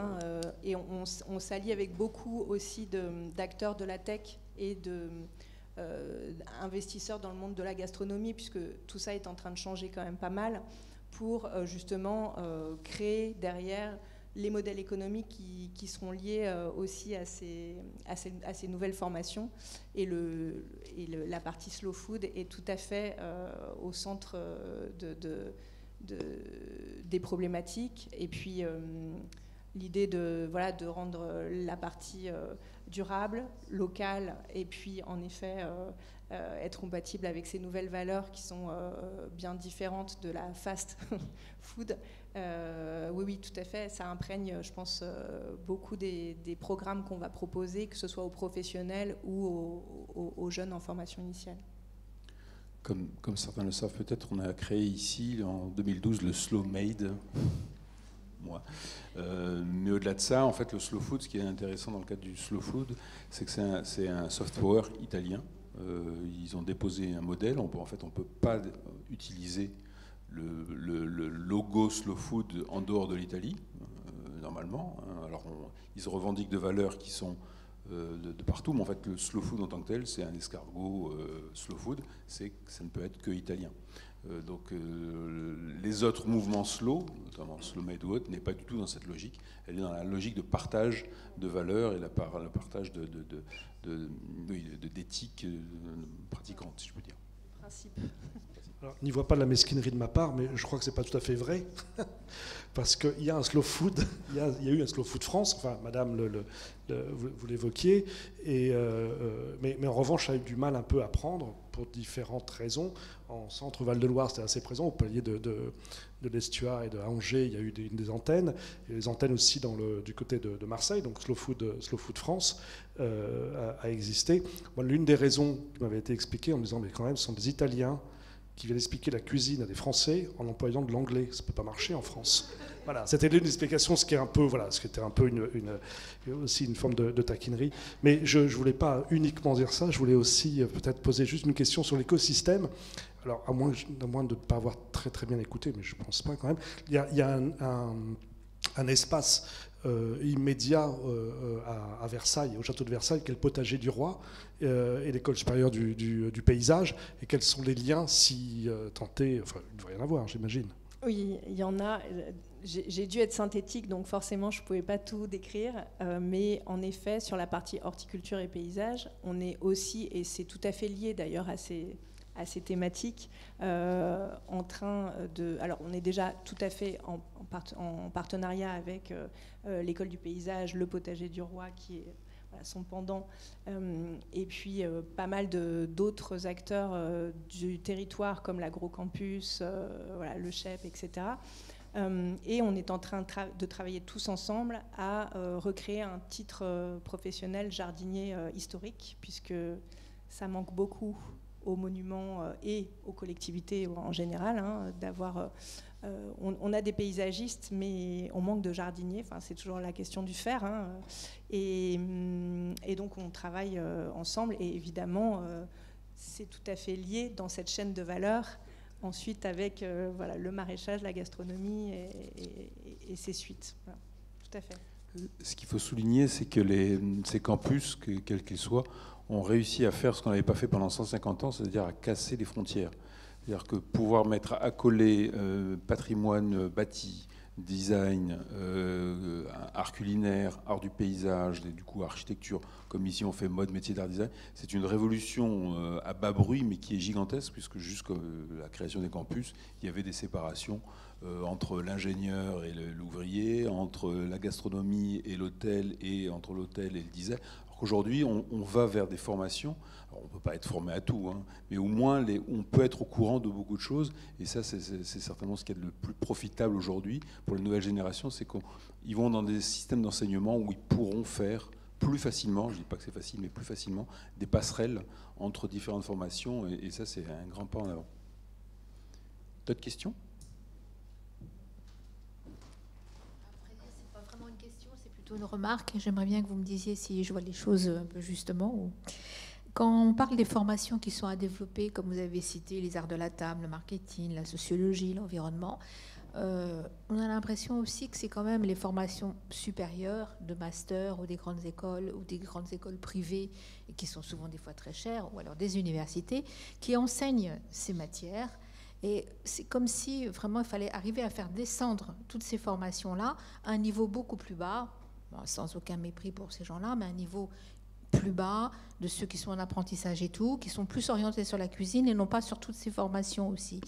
Et on s'allie avec beaucoup aussi d'acteurs de la tech et d'investisseurs dans le monde de la gastronomie, puisque tout ça est en train de changer quand même pas mal, pour justement créer derrière les modèles économiques qui seront liés aussi à ces nouvelles formations. Et la partie slow food est tout à fait au centre des problématiques. Et puis l'idée de rendre la partie durable, locale, et puis en effet être compatible avec ces nouvelles valeurs qui sont bien différentes de la fast food. Oui, tout à fait. Ça imprègne, je pense, beaucoup des programmes qu'on va proposer, que ce soit aux professionnels ou aux jeunes en formation initiale. Comme certains le savent peut-être, on a créé ici, en 2012, le Slow Made. Moi. Mais au-delà de ça, en fait, le slow food, ce qui est intéressant dans le cadre du slow food, c'est que c'est un soft power italien. Ils ont déposé un modèle. En fait, on ne peut pas utiliser le logo slow food en dehors de l'Italie, normalement. Alors, ils se revendiquent de valeurs qui sont de partout, mais en fait, le slow food en tant que tel, c'est un escargot slow food, ça ne peut être que italien. Donc les autres mouvements slow, notamment slow made ou autre, n'est pas du tout dans cette logique. Elle est dans la logique de partage de valeurs et le partage d'éthique pratiquante, si je peux dire. Principe. Alors, n'y voit pas de la mesquinerie de ma part, mais je crois que ce n'est pas tout à fait vrai. Parce qu'il y a un slow food, il y a eu un slow food France, enfin, madame, vous l'évoquiez, mais en revanche, ça a eu du mal un peu à prendre pour différentes raisons. En centre Val-de-Loire, c'était assez présent, au palier de l'Estua et de Angers, il y a eu des antennes, et les antennes aussi du côté de Marseille, donc Slow Food France a existé. Moi, l'une des raisons qui m'avait été expliquée en me disant, mais quand même, ce sont des Italiens qui viennent expliquer la cuisine à des Français en employant de l'anglais. Ça ne peut pas marcher en France. Voilà, c'était l'une des explications, ce qui était un peu aussi une forme de taquinerie. Mais je ne voulais pas uniquement dire ça, je voulais aussi peut-être poser juste une question sur l'écosystème. Alors, à moins de ne pas avoir très très bien écouté, mais je ne pense pas quand même, il y a un espace immédiat à Versailles, au château de Versailles, qui est le potager du roi et l'école supérieure du paysage. Et quels sont les liens si tentés, enfin, il devrait y en avoir, j'imagine. Oui, il y en a. J'ai dû être synthétique, donc forcément, je ne pouvais pas tout décrire. Mais en effet, sur la partie horticulture et paysage, on est aussi, et c'est tout à fait lié d'ailleurs à ces thématiques, en train de... Alors, on est déjà tout à fait en partenariat avec l'école du paysage, le potager du roi, qui est son pendant, et puis pas mal d'autres acteurs du territoire, comme l'agrocampus, le CHEP, etc. Et on est en train de travailler tous ensemble à recréer un titre professionnel jardinier historique, puisque ça manque beaucoup aux monuments et aux collectivités en général, d'avoir... on a des paysagistes, mais on manque de jardiniers. Enfin, c'est toujours la question du faire. Et donc, on travaille ensemble. Et évidemment, c'est tout à fait lié dans cette chaîne de valeur. Ensuite, avec le maraîchage, la gastronomie et ses suites. Voilà, tout à fait. Ce qu'il faut souligner, c'est que ces campus, quels qu'ils soient, ont réussi à faire ce qu'on n'avait pas fait pendant 150 ans, c'est-à-dire à casser les frontières. C'est-à-dire que pouvoir mettre accolé patrimoine bâti, design, art culinaire, art du paysage, et du coup architecture, comme ici on fait mode, métier d'art design, c'est une révolution à bas bruit, mais qui est gigantesque, puisque jusqu'à la création des campus, il y avait des séparations entre l'ingénieur et l'ouvrier, entre la gastronomie et l'hôtel, et entre l'hôtel et le design. Aujourd'hui, on va vers des formations. Alors, on ne peut pas être formé à tout, mais au moins on peut être au courant de beaucoup de choses. Et ça, c'est certainement ce qui est le plus profitable aujourd'hui pour les nouvelles générations, c'est qu'ils vont dans des systèmes d'enseignement où ils pourront faire plus facilement, je ne dis pas que c'est facile, mais plus facilement, des passerelles entre différentes formations. Et ça, c'est un grand pas en avant. D'autres questions ? Une remarque, j'aimerais bien que vous me disiez si je vois les choses un peu justement. Quand on parle des formations qui sont à développer, comme vous avez cité, les arts de la table, le marketing, la sociologie, l'environnement, on a l'impression aussi que c'est quand même les formations supérieures de master ou des grandes écoles privées, et qui sont souvent des fois très chères, ou alors des universités, qui enseignent ces matières. Et c'est comme si vraiment il fallait arriver à faire descendre toutes ces formations-là à un niveau beaucoup plus bas, sans aucun mépris pour ces gens-là, mais à un niveau plus bas de ceux qui sont en apprentissage et tout, qui sont plus orientés sur la cuisine et non pas sur toutes ces formations aussi.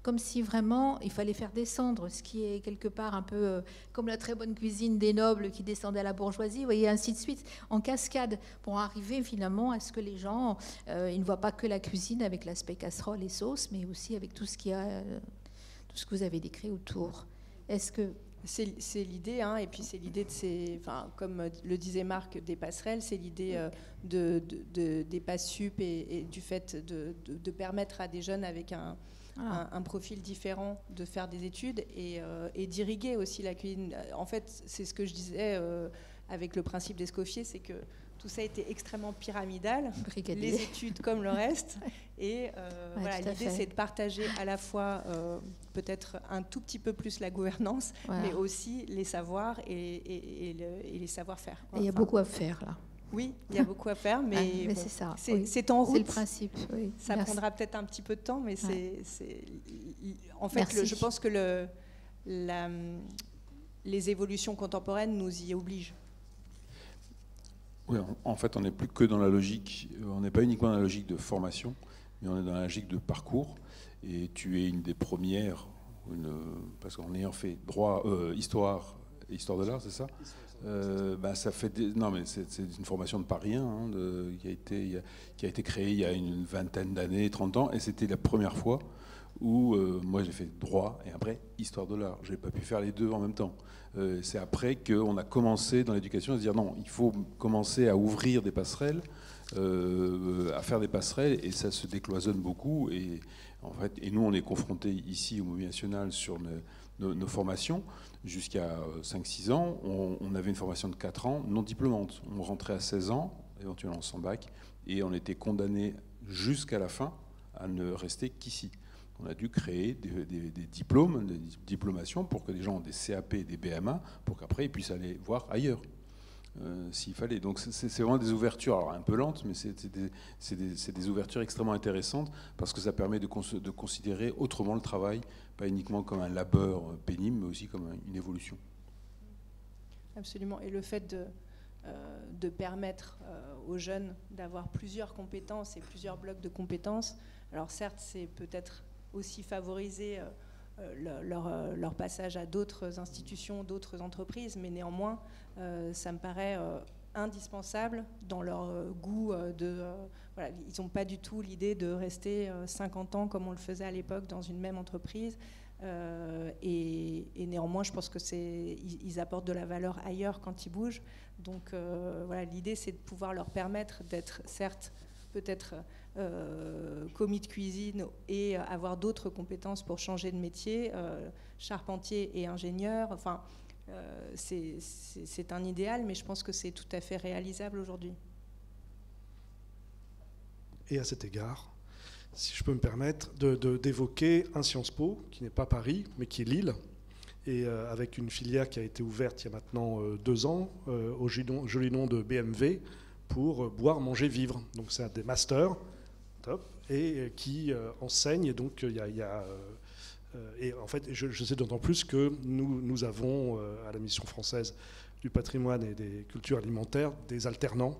Comme si vraiment il fallait faire descendre ce qui est quelque part un peu comme la très bonne cuisine des nobles qui descendait à la bourgeoisie, vous voyez, ainsi de suite, en cascade, pour arriver finalement à ce que les gens ils ne voient pas que la cuisine avec l'aspect casserole et sauce, mais aussi avec tout ce qu'il y a, tout ce que vous avez décrit autour. Est-ce que c'est l'idée, et puis c'est l'idée comme le disait Marc, des passerelles, c'est l'idée des passes sup et du fait de permettre à des jeunes avec un profil différent de faire des études et d'irriguer aussi la cuisine. En fait, c'est ce que je disais avec le principe d'Escoffier, c'est que tout ça a été extrêmement pyramidal, les études comme le reste. Et l'idée, c'est de partager à la fois peut-être un tout petit peu plus la gouvernance, mais aussi les savoirs et les savoir-faire. Il y a beaucoup à faire, là. Oui, il y a beaucoup à faire, mais, c'est ça. C'est en route. C'est le principe. Oui. Ça prendra peut-être un petit peu de temps, mais en fait, je pense que les évolutions contemporaines nous y obligent. Oui, en fait, on n'est plus que dans la logique, on n'est pas uniquement dans la logique de formation, mais on est dans la logique de parcours. et tu es une des premières, parce qu'en ayant fait droit, histoire de l'art, c'est ça? Ça fait non, mais c'est une formation de pas rien, hein, qui a été créée il y a une vingtaine d'années, 30 ans, et c'était la première fois où moi j'ai fait droit et après histoire de l'art. J'ai pas pu faire les deux en même temps. C'est après qu'on a commencé dans l'éducation à se dire non, il faut commencer à ouvrir des passerelles, à faire des passerelles, et ça se décloisonne beaucoup. Et en fait, et nous on est confrontés ici au Mobilier National sur nos formations. Jusqu'à 5-6 ans, on avait une formation de 4 ans non diplômante. On rentrait à 16 ans, éventuellement sans bac, et on était condamné jusqu'à la fin à ne rester qu'ici. On a dû créer des diplômes, des diplomations pour que les gens ont des CAP et des BMA, pour qu'après ils puissent aller voir ailleurs, s'il fallait. Donc c'est vraiment des ouvertures, alors un peu lentes, mais c'est des ouvertures extrêmement intéressantes, parce que ça permet de considérer autrement le travail, pas uniquement comme un labeur pénible, mais aussi comme une évolution. Absolument. Et le fait de permettre aux jeunes d'avoir plusieurs compétences et plusieurs blocs de compétences, alors certes, c'est peut-être aussi favoriser leur passage à d'autres institutions, d'autres entreprises, mais néanmoins, ça me paraît indispensable dans leur goût voilà, ils n'ont pas du tout l'idée de rester 50 ans comme on le faisait à l'époque dans une même entreprise. Et néanmoins, je pense que ils apportent de la valeur ailleurs quand ils bougent. Donc voilà, l'idée, c'est de pouvoir leur permettre d'être, certes, peut-être commis de cuisine et avoir d'autres compétences pour changer de métier, charpentier et ingénieur. Enfin, c'est un idéal, mais je pense que c'est tout à fait réalisable aujourd'hui. Et à cet égard, si je peux me permettre, d'évoquer un Sciences Po, qui n'est pas Paris, mais qui est Lille, et avec une filière qui a été ouverte il y a maintenant 2 ans, au joli nom de BMV, pour boire, manger, vivre. Donc c'est un des masters, top, et qui enseigne. Et donc et en fait, je sais d'autant plus que nous avons à la mission française du patrimoine et des cultures alimentaires des alternantes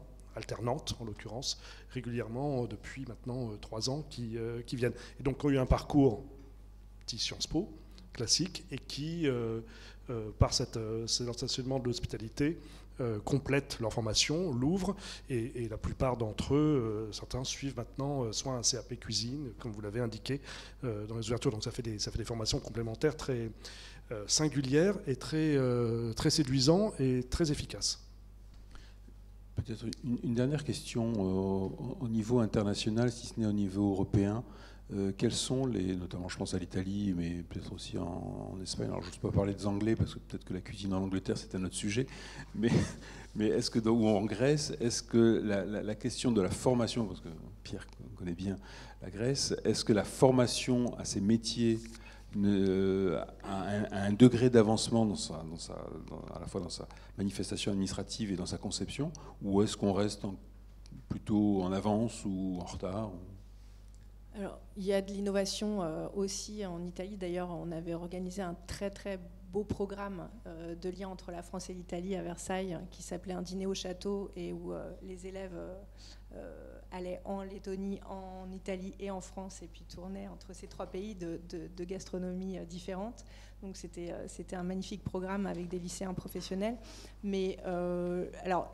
en l'occurrence, régulièrement depuis maintenant 3 ans qui viennent. Et donc, ont eu un parcours petit Sciences Po, classique, et qui, par cet enseignement de l'hospitalité, complètent leur formation, l'ouvrent, et la plupart d'entre eux, certains suivent maintenant soit un CAP cuisine, comme vous l'avez indiqué dans les ouvertures. Donc ça fait des formations complémentaires très singulières et très séduisantes et très efficaces. Peut-être une dernière question au niveau international, si ce n'est au niveau européen. Quels sont notamment je pense à l'Italie, mais peut-être aussi en Espagne, alors je n'ose pas parler des Anglais, parce que peut-être que la cuisine en Angleterre c'est un autre sujet, mais est-ce que, ou en Grèce, est-ce que la question de la formation, parce que Pierre connaît bien la Grèce, est-ce que la formation à ces métiers a un degré d'avancement à la fois dans sa manifestation administrative et dans sa conception, ou est-ce qu'on reste plutôt en avance ou en retard? Alors, il y a de l'innovation aussi en Italie. D'ailleurs, on avait organisé un très très beau programme de lien entre la France et l'Italie à Versailles, qui s'appelait Un dîner au château, et où les élèves allaient en Lettonie, en Italie et en France, et puis tournaient entre ces 3 pays de gastronomie différentes. Donc c'était un magnifique programme avec des lycéens professionnels. Mais alors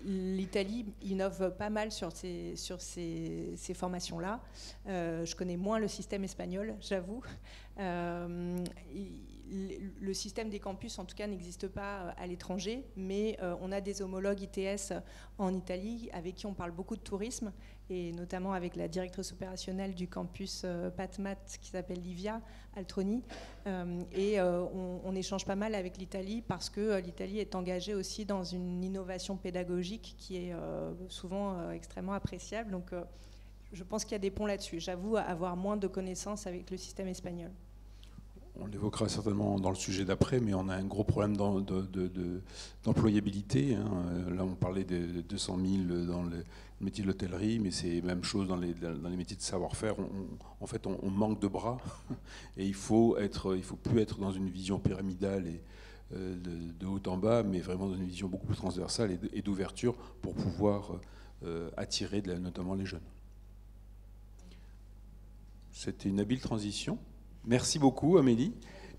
l'Italie innove pas mal sur ces formations-là. Je connais moins le système espagnol, j'avoue. Le système des campus, en tout cas, n'existe pas à l'étranger, mais on a des homologues ITS en Italie avec qui on parle beaucoup de tourisme, et notamment avec la directrice opérationnelle du campus PatMat qui s'appelle Livia Altroni. Et on échange pas mal avec l'Italie parce que l'Italie est engagée aussi dans une innovation pédagogique qui est souvent extrêmement appréciable. Donc je pense qu'il y a des ponts là-dessus. J'avoue avoir moins de connaissances avec le système espagnol. On l'évoquera certainement dans le sujet d'après, mais on a un gros problème d'employabilité. Là, on parlait de 200 000 dans le métier de l'hôtellerie, mais c'est la même chose dans les métiers de savoir-faire. En fait, on manque de bras, et il faut plus être dans une vision pyramidale et de haut en bas, mais vraiment dans une vision beaucoup plus transversale et d'ouverture pour pouvoir attirer notamment les jeunes. C'était une habile transition. Merci beaucoup, Amélie.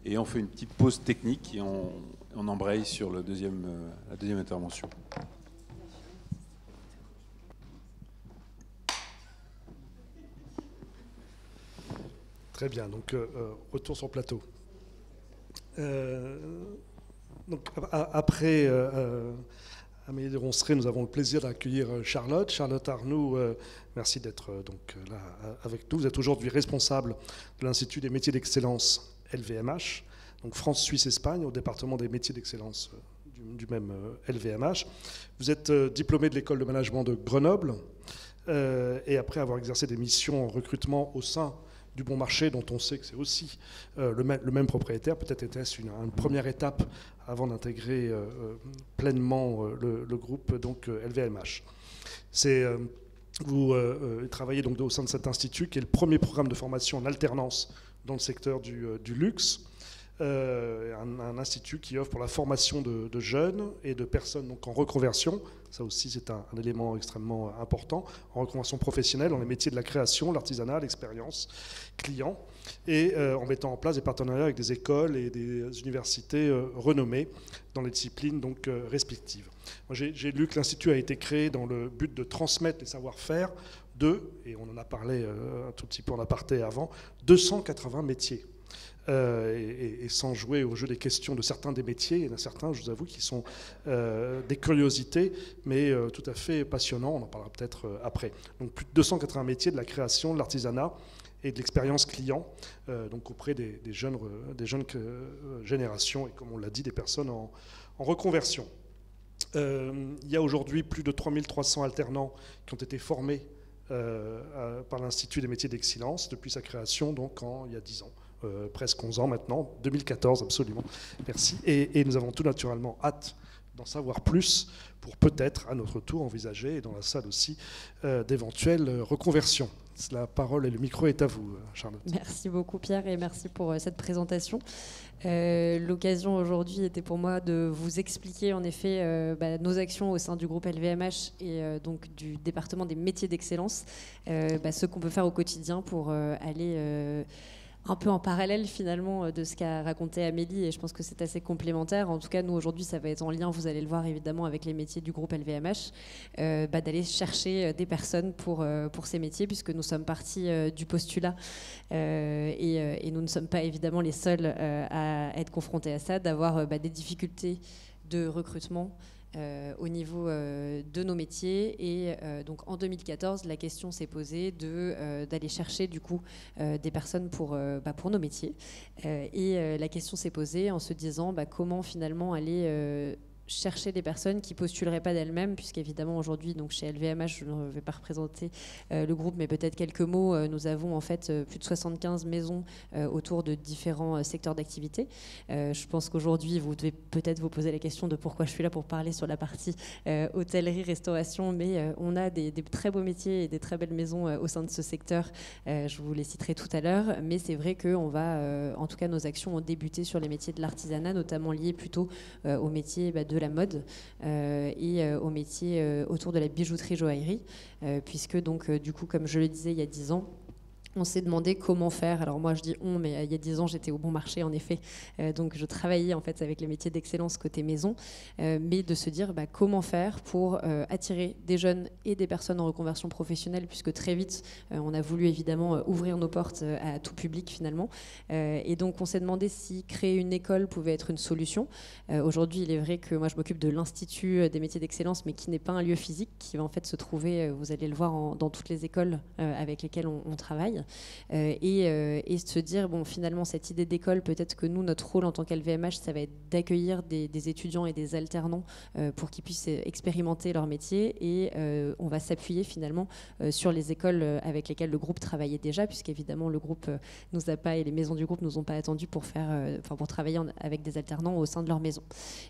Et on fait une petite pause technique et on embraye sur la deuxième intervention. Très bien, donc retour sur le plateau. Donc, après Amélie de Ronceret, nous avons le plaisir d'accueillir Charlotte. Charlotte Arnoux, merci d'être donc là avec nous. Vous êtes aujourd'hui responsable de l'Institut des métiers d'excellence LVMH, donc France, Suisse, Espagne, au département des métiers d'excellence du même LVMH. Vous êtes diplômé de l'école de management de Grenoble et après avoir exercé des missions en recrutement au sein du Bon Marché, dont on sait que c'est aussi le même propriétaire. Peut-être était-ce une première étape avant d'intégrer pleinement le groupe donc, LVMH. Vous travaillez donc au sein de cet institut, qui est le premier programme de formation en alternance dans le secteur du luxe. Un institut qui offre pour la formation de jeunes et de personnes donc en reconversion. Ça aussi, c'est un élément extrêmement important. En reconversion professionnelle, dans les métiers de la création, l'artisanat, l'expérience client, et en mettant en place des partenariats avec des écoles et des universités renommées dans les disciplines donc, respectives. J'ai lu que l'Institut a été créé dans le but de transmettre les savoir-faire et on en a parlé un tout petit peu en aparté avant, 280 métiers. Et sans jouer au jeu des questions de certains des métiers, il y en a certains, je vous avoue, qui sont des curiosités, mais tout à fait passionnants, on en parlera peut-être après. Donc plus de 280 métiers de la création, de l'artisanat et de l'expérience client, donc auprès des jeunes générations, et comme on l'a dit, des personnes en reconversion. Il y a aujourd'hui plus de 3300 alternants qui ont été formés par l'Institut des métiers d'excellence depuis sa création, donc il y a 10 ans. Presque 11 ans maintenant, 2014 absolument, merci. Et nous avons tout naturellement hâte d'en savoir plus pour peut-être à notre tour envisager, et dans la salle aussi, d'éventuelles reconversions. La parole et le micro est à vous, Charlotte. Merci beaucoup Pierre et merci pour cette présentation. L'occasion aujourd'hui était pour moi de vous expliquer en effet nos actions au sein du groupe LVMH et donc du département des métiers d'excellence, ce qu'on peut faire au quotidien pour aller un peu en parallèle finalement de ce qu'a raconté Amélie, et je pense que c'est assez complémentaire. En tout cas, nous aujourd'hui, ça va être en lien, vous allez le voir évidemment, avec les métiers du groupe LVMH, d'aller chercher des personnes pour ces métiers, puisque nous sommes partis du postulat et nous ne sommes pas évidemment les seuls à être confrontés à ça, d'avoir des difficultés de recrutement au niveau de nos métiers. Et donc en 2014, la question s'est posée d'aller chercher du coup des personnes pour nos métiers. Et la question s'est posée en se disant comment finalement aller chercher des personnes qui postuleraient pas d'elles-mêmes, puisqu'évidemment aujourd'hui, donc chez LVMH, je ne vais pas représenter le groupe, mais peut-être quelques mots. Nous avons en fait plus de 75 maisons autour de différents secteurs d'activité. Je pense qu'aujourd'hui, vous devez peut-être vous poser la question de pourquoi je suis là pour parler sur la partie hôtellerie, restauration, mais on a des très beaux métiers et des très belles maisons au sein de ce secteur. Je vous les citerai tout à l'heure, mais c'est vrai que en tout cas, nos actions ont débuté sur les métiers de l'artisanat, notamment liés plutôt aux métiers de la mode et aux métiers autour de la bijouterie-joaillerie, puisque donc du coup, comme je le disais il y a 10 ans, on s'est demandé comment faire. Alors moi je dis on, mais il y a 10 ans j'étais au Bon Marché en effet, donc je travaillais en fait avec les métiers d'excellence côté maison, mais de se dire comment faire pour attirer des jeunes et des personnes en reconversion professionnelle, puisque très vite on a voulu évidemment ouvrir nos portes à tout public finalement, et donc on s'est demandé si créer une école pouvait être une solution. Aujourd'hui il est vrai que moi je m'occupe de l'Institut des métiers d'excellence, mais qui n'est pas un lieu physique, qui va en fait se trouver, vous allez le voir, dans toutes les écoles avec lesquelles on travaille. Et se dire, finalement, cette idée d'école, peut-être que nous, notre rôle en tant qu'LVMH, ça va être d'accueillir des étudiants et des alternants pour qu'ils puissent expérimenter leur métier. Et on va s'appuyer finalement sur les écoles avec lesquelles le groupe travaillait déjà, puisqu'évidemment, le groupe nous a pas, et les maisons du groupe nous ont pas attendu pour travailler avec des alternants au sein de leur maison.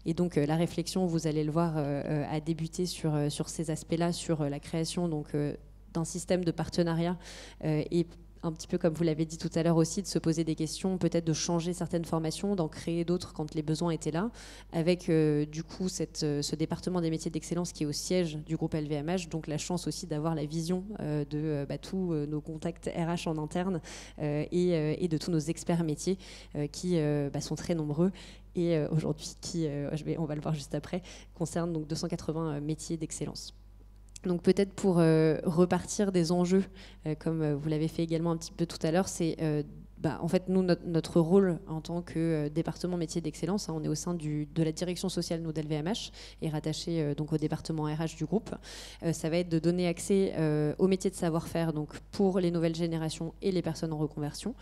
Et donc, la réflexion, vous allez le voir, a débuté sur ces aspects-là, sur la création d'un système de partenariat et un petit peu comme vous l'avez dit tout à l'heure aussi, de se poser des questions, peut-être de changer certaines formations, d'en créer d'autres quand les besoins étaient là, avec du coup ce département des métiers d'excellence qui est au siège du groupe LVMH, donc la chance aussi d'avoir la vision de tous nos contacts RH en interne et de tous nos experts métiers qui sont très nombreux et aujourd'hui qui, on va le voir juste après, concernent donc 280 métiers d'excellence. Donc peut-être pour repartir des enjeux, comme vous l'avez fait également un petit peu tout à l'heure, c'est en fait, nous, notre rôle en tant que département métier d'excellence, on est au sein de la direction sociale nous d'LVMH et rattaché donc au département RH du groupe. Ça va être de donner accès aux métiers de savoir-faire donc pour les nouvelles générations et les personnes en reconversion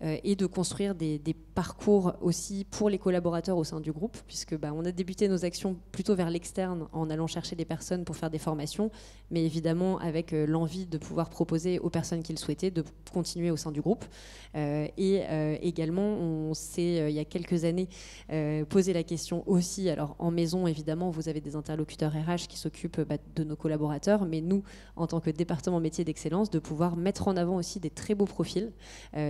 et de construire des parcours aussi pour les collaborateurs au sein du groupe, puisque on a débuté nos actions plutôt vers l'externe en allant chercher des personnes pour faire des formations, mais évidemment avec l'envie de pouvoir proposer aux personnes qui le souhaitaient de continuer au sein du groupe. Et également, on s'est, il y a quelques années, posé la question aussi, alors en maison, évidemment, vous avez des interlocuteurs RH qui s'occupent de nos collaborateurs, mais nous, en tant que département métier d'excellence, de pouvoir mettre en avant aussi des très beaux profils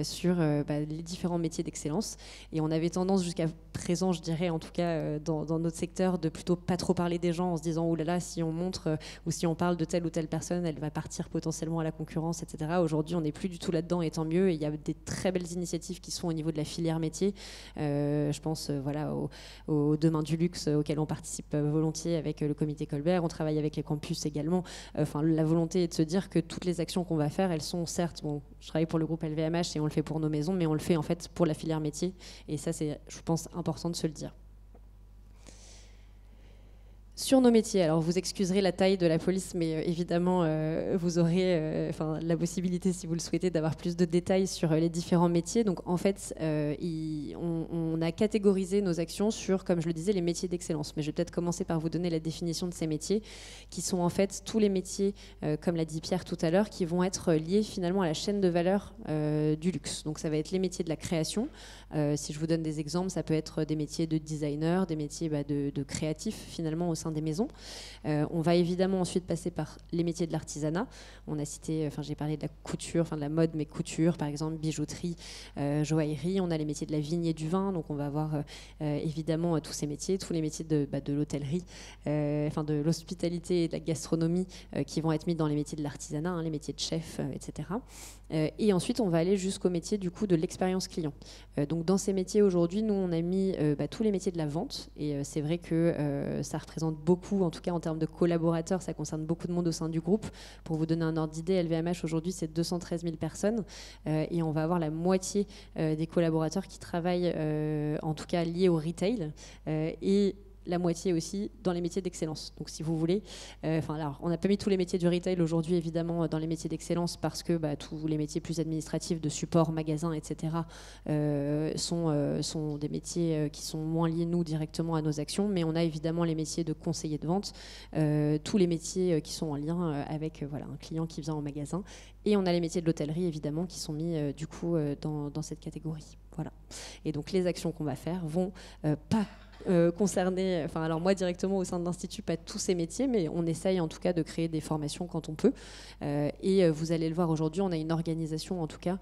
sur les différents métiers d'excellence. Et on avait tendance jusqu'à présent, je dirais, en tout cas dans notre secteur, de plutôt pas trop parler des gens en se disant, oh là là, si on montre ou si on parle de telle ou telle personne, elle va partir potentiellement à la concurrence, etc. Aujourd'hui, on n'est plus du tout là-dedans, et tant mieux. Et il y a des très belles initiatives qui sont au niveau de la filière métier. Je pense au Demain du luxe auquel on participe volontiers avec le comité Colbert. On travaille avec les campus également. La volonté est de se dire que toutes les actions qu'on va faire, elles sont certes, je travaille pour le groupe LVMH et on le fait pour nos maisons, mais on le fait en fait pour la filière métier. Et ça, c'est, je pense, important de se le dire. Sur nos métiers, alors vous excuserez la taille de la police, mais évidemment, vous aurez la possibilité, si vous le souhaitez, d'avoir plus de détails sur les différents métiers. Donc en fait, on a catégorisé nos actions sur, comme je le disais, les métiers d'excellence. Mais je vais peut-être commencer par vous donner la définition de ces métiers, qui sont en fait tous les métiers, comme l'a dit Pierre tout à l'heure, qui vont être liés finalement à la chaîne de valeur du luxe. Donc ça va être les métiers de la création. Si je vous donne des exemples, ça peut être des métiers de designer, des métiers de créatifs finalement au sein des maisons. On va évidemment ensuite passer par les métiers de l'artisanat. On a cité, j'ai parlé de la couture, de la mode, mais couture par exemple, bijouterie, joaillerie. On a les métiers de la vigne et du vin, donc on va avoir évidemment tous ces métiers, tous les métiers de l'hôtellerie, de l'hospitalité et de la gastronomie qui vont être mis dans les métiers de l'artisanat, les métiers de chef, etc. Et ensuite, on va aller jusqu'au métier du coup de l'expérience client. Donc dans ces métiers aujourd'hui, nous on a mis tous les métiers de la vente, et c'est vrai que ça représente beaucoup, en tout cas en termes de collaborateurs, ça concerne beaucoup de monde au sein du groupe. Pour vous donner un ordre d'idée, LVMH aujourd'hui c'est 213 000 personnes et on va avoir la moitié des collaborateurs qui travaillent en tout cas liés au retail et la moitié aussi dans les métiers d'excellence. Donc si vous voulez, alors on n'a pas mis tous les métiers du retail aujourd'hui évidemment dans les métiers d'excellence parce que tous les métiers plus administratifs de support, magasin, etc. Sont des métiers qui sont moins liés nous directement à nos actions, mais on a évidemment les métiers de conseiller de vente, tous les métiers qui sont en lien avec un client qui vient au magasin, et on a les métiers de l'hôtellerie évidemment qui sont mis du coup dans cette catégorie. Voilà. Et donc les actions qu'on va faire vont pas concerner, alors moi directement au sein de l'Institut, pas tous ces métiers, mais on essaye en tout cas de créer des formations quand on peut. Et vous allez le voir aujourd'hui, on a une organisation en tout cas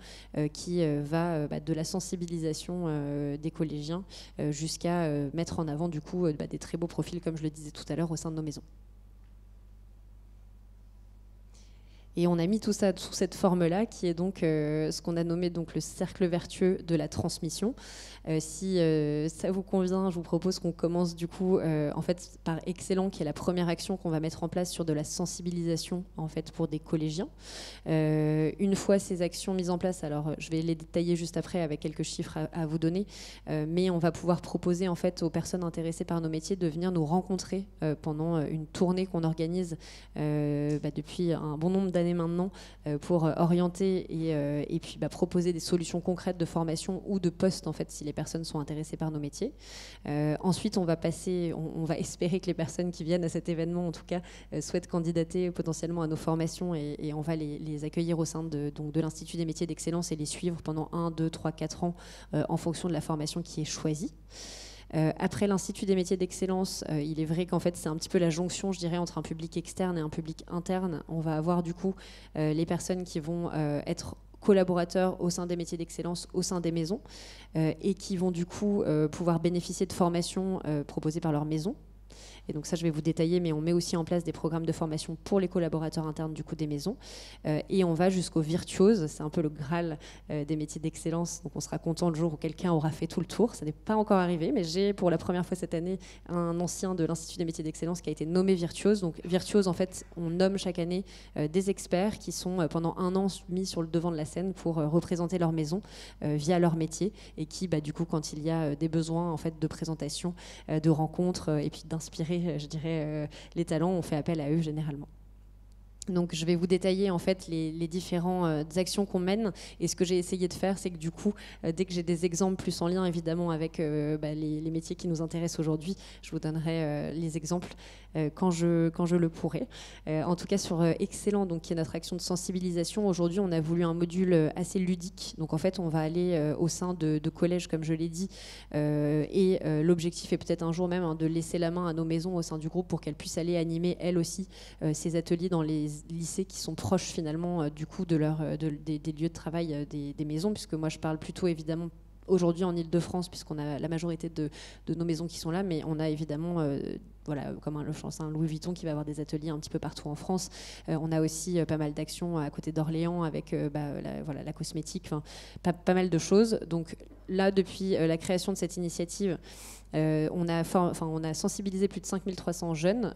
qui va de la sensibilisation des collégiens jusqu'à mettre en avant du coup des très beaux profils, comme je le disais tout à l'heure, au sein de nos maisons. Et on a mis tout ça sous cette forme-là, qui est donc ce qu'on a nommé donc le cercle vertueux de la transmission. Si ça vous convient, je vous propose qu'on commence du coup en fait par Excellent, qui est la première action qu'on va mettre en place sur de la sensibilisation en fait pour des collégiens. Une fois ces actions mises en place, alors je vais les détailler juste après avec quelques chiffres à vous donner, mais on va pouvoir proposer en fait aux personnes intéressées par nos métiers de venir nous rencontrer pendant une tournée qu'on organise depuis un bon nombre d'années maintenant pour orienter et puis proposer des solutions concrètes de formation ou de poste en fait si les personnes sont intéressées par nos métiers. Ensuite on va espérer que les personnes qui viennent à cet événement en tout cas souhaitent candidater potentiellement à nos formations et on va les accueillir au sein de l'Institut des métiers d'excellence et les suivre pendant 1, 2, 3, 4 ans en fonction de la formation qui est choisie. Après l'Institut des métiers d'excellence, il est vrai qu'en fait c'est un petit peu la jonction, je dirais, entre un public externe et un public interne. On va avoir du coup les personnes qui vont être collaborateurs au sein des métiers d'excellence, au sein des maisons, et qui vont du coup pouvoir bénéficier de formations proposées par leur maison. Et donc ça, je vais vous détailler, mais on met aussi en place des programmes de formation pour les collaborateurs internes du coup des maisons. Et on va jusqu'au virtuose, c'est un peu le Graal des métiers d'excellence. Donc on sera content le jour où quelqu'un aura fait tout le tour. Ça n'est pas encore arrivé, mais j'ai pour la première fois cette année un ancien de l'Institut des métiers d'excellence qui a été nommé virtuose. Donc virtuose, en fait, on nomme chaque année des experts qui sont pendant un an mis sur le devant de la scène pour représenter leur maison via leur métier, et qui, du coup, quand il y a des besoins en fait de présentation, de rencontres et puis d'inspirer, je dirais, les talents, on fait appel à eux généralement. Donc je vais vous détailler en fait les différentes actions qu'on mène, et ce que j'ai essayé de faire, c'est que du coup dès que j'ai des exemples plus en lien évidemment avec les métiers qui nous intéressent aujourd'hui, je vous donnerai les exemples quand je le pourrai. En tout cas sur Excellent, donc, qui est notre action de sensibilisation, aujourd'hui on a voulu un module assez ludique. Donc en fait on va aller au sein de collèges comme je l'ai dit, et l'objectif est peut-être un jour même de laisser la main à nos maisons au sein du groupe pour qu'elles puissent aller animer elles aussi ces ateliers dans les lycées qui sont proches finalement du coup des lieux de travail des maisons, puisque moi je parle plutôt évidemment aujourd'hui en Ile-de-France, puisqu'on a la majorité de nos maisons qui sont là, mais on a évidemment comme je pense un Louis Vuitton qui va avoir des ateliers un petit peu partout en France. On a aussi pas mal d'actions à côté d'Orléans avec la cosmétique, pas mal de choses. Donc là, depuis la création de cette initiative, on a sensibilisé plus de 5300 jeunes,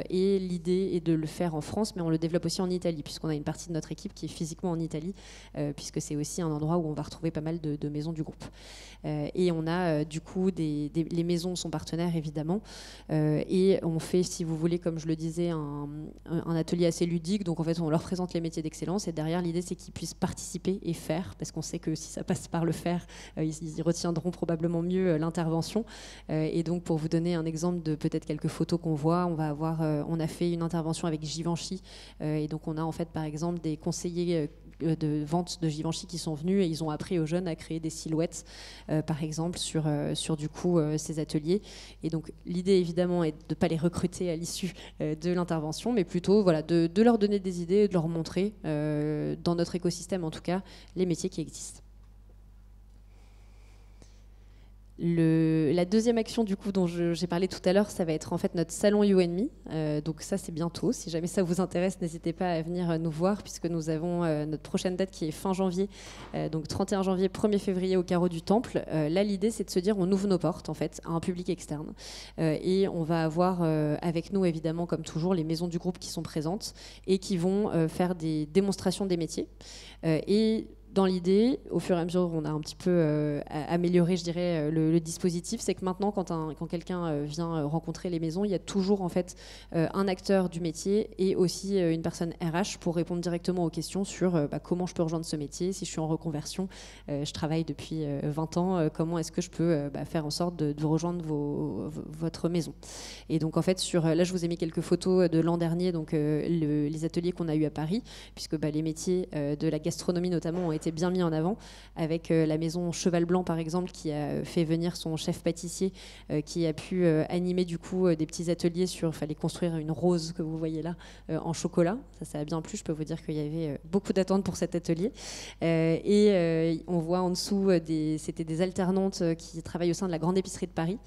et l'idée est de le faire en France, mais on le développe aussi en Italie, puisqu'on a une partie de notre équipe qui est physiquement en Italie, puisque c'est aussi un endroit où on va retrouver pas mal de maisons du groupe. Et on a du coup les maisons sont partenaires évidemment, et on fait, si vous voulez, comme je le disais, un atelier assez ludique. Donc en fait on leur présente les métiers d'excellence, et derrière l'idée c'est qu'ils puissent participer et faire, parce qu'on sait que si ça passe par le faire, ils retiendront probablement mieux l'intervention. Et donc pour vous donner un exemple de peut-être quelques photos qu'on voit, on a fait une intervention avec Givenchy, et donc on a en fait par exemple des conseillers de vente de Givenchy qui sont venus, et ils ont appris aux jeunes à créer des silhouettes par exemple sur du coup ces ateliers. Et donc l'idée évidemment est de ne pas les recruter à l'issue de l'intervention, mais plutôt de leur donner des idées et de leur montrer dans notre écosystème en tout cas les métiers qui existent. La deuxième action du coup dont j'ai parlé tout à l'heure, ça va être en fait notre salon You and Me. Donc ça c'est bientôt. Si jamais ça vous intéresse, n'hésitez pas à venir nous voir, puisque nous avons notre prochaine date qui est fin janvier, donc 31 janvier, 1er février au Carreau du Temple. Là l'idée c'est de se dire on ouvre nos portes en fait à un public externe, et on va avoir avec nous évidemment comme toujours les maisons du groupe qui sont présentes et qui vont faire des démonstrations des métiers. Et dans l'idée, au fur et à mesure, on a un petit peu amélioré, je dirais, le dispositif. C'est que maintenant, quand quelqu'un vient rencontrer les maisons, il y a toujours en fait un acteur du métier et aussi une personne RH pour répondre directement aux questions sur comment je peux rejoindre ce métier, si je suis en reconversion, je travaille depuis 20 ans, comment est-ce que je peux faire en sorte de rejoindre votre maison. Et donc en fait, là je vous ai mis quelques photos de l'an dernier, donc les ateliers qu'on a eu à Paris, puisque les métiers de la gastronomie notamment ont été bien mis en avant, avec la maison Cheval Blanc par exemple, qui a fait venir son chef pâtissier, qui a pu animer du coup des petits ateliers fallait construire une rose que vous voyez là en chocolat. Ça a bien plu, je peux vous dire qu'il y avait beaucoup d'attentes pour cet atelier. Et on voit en dessous c'était des alternantes qui travaillent au sein de la grande épicerie de Paris,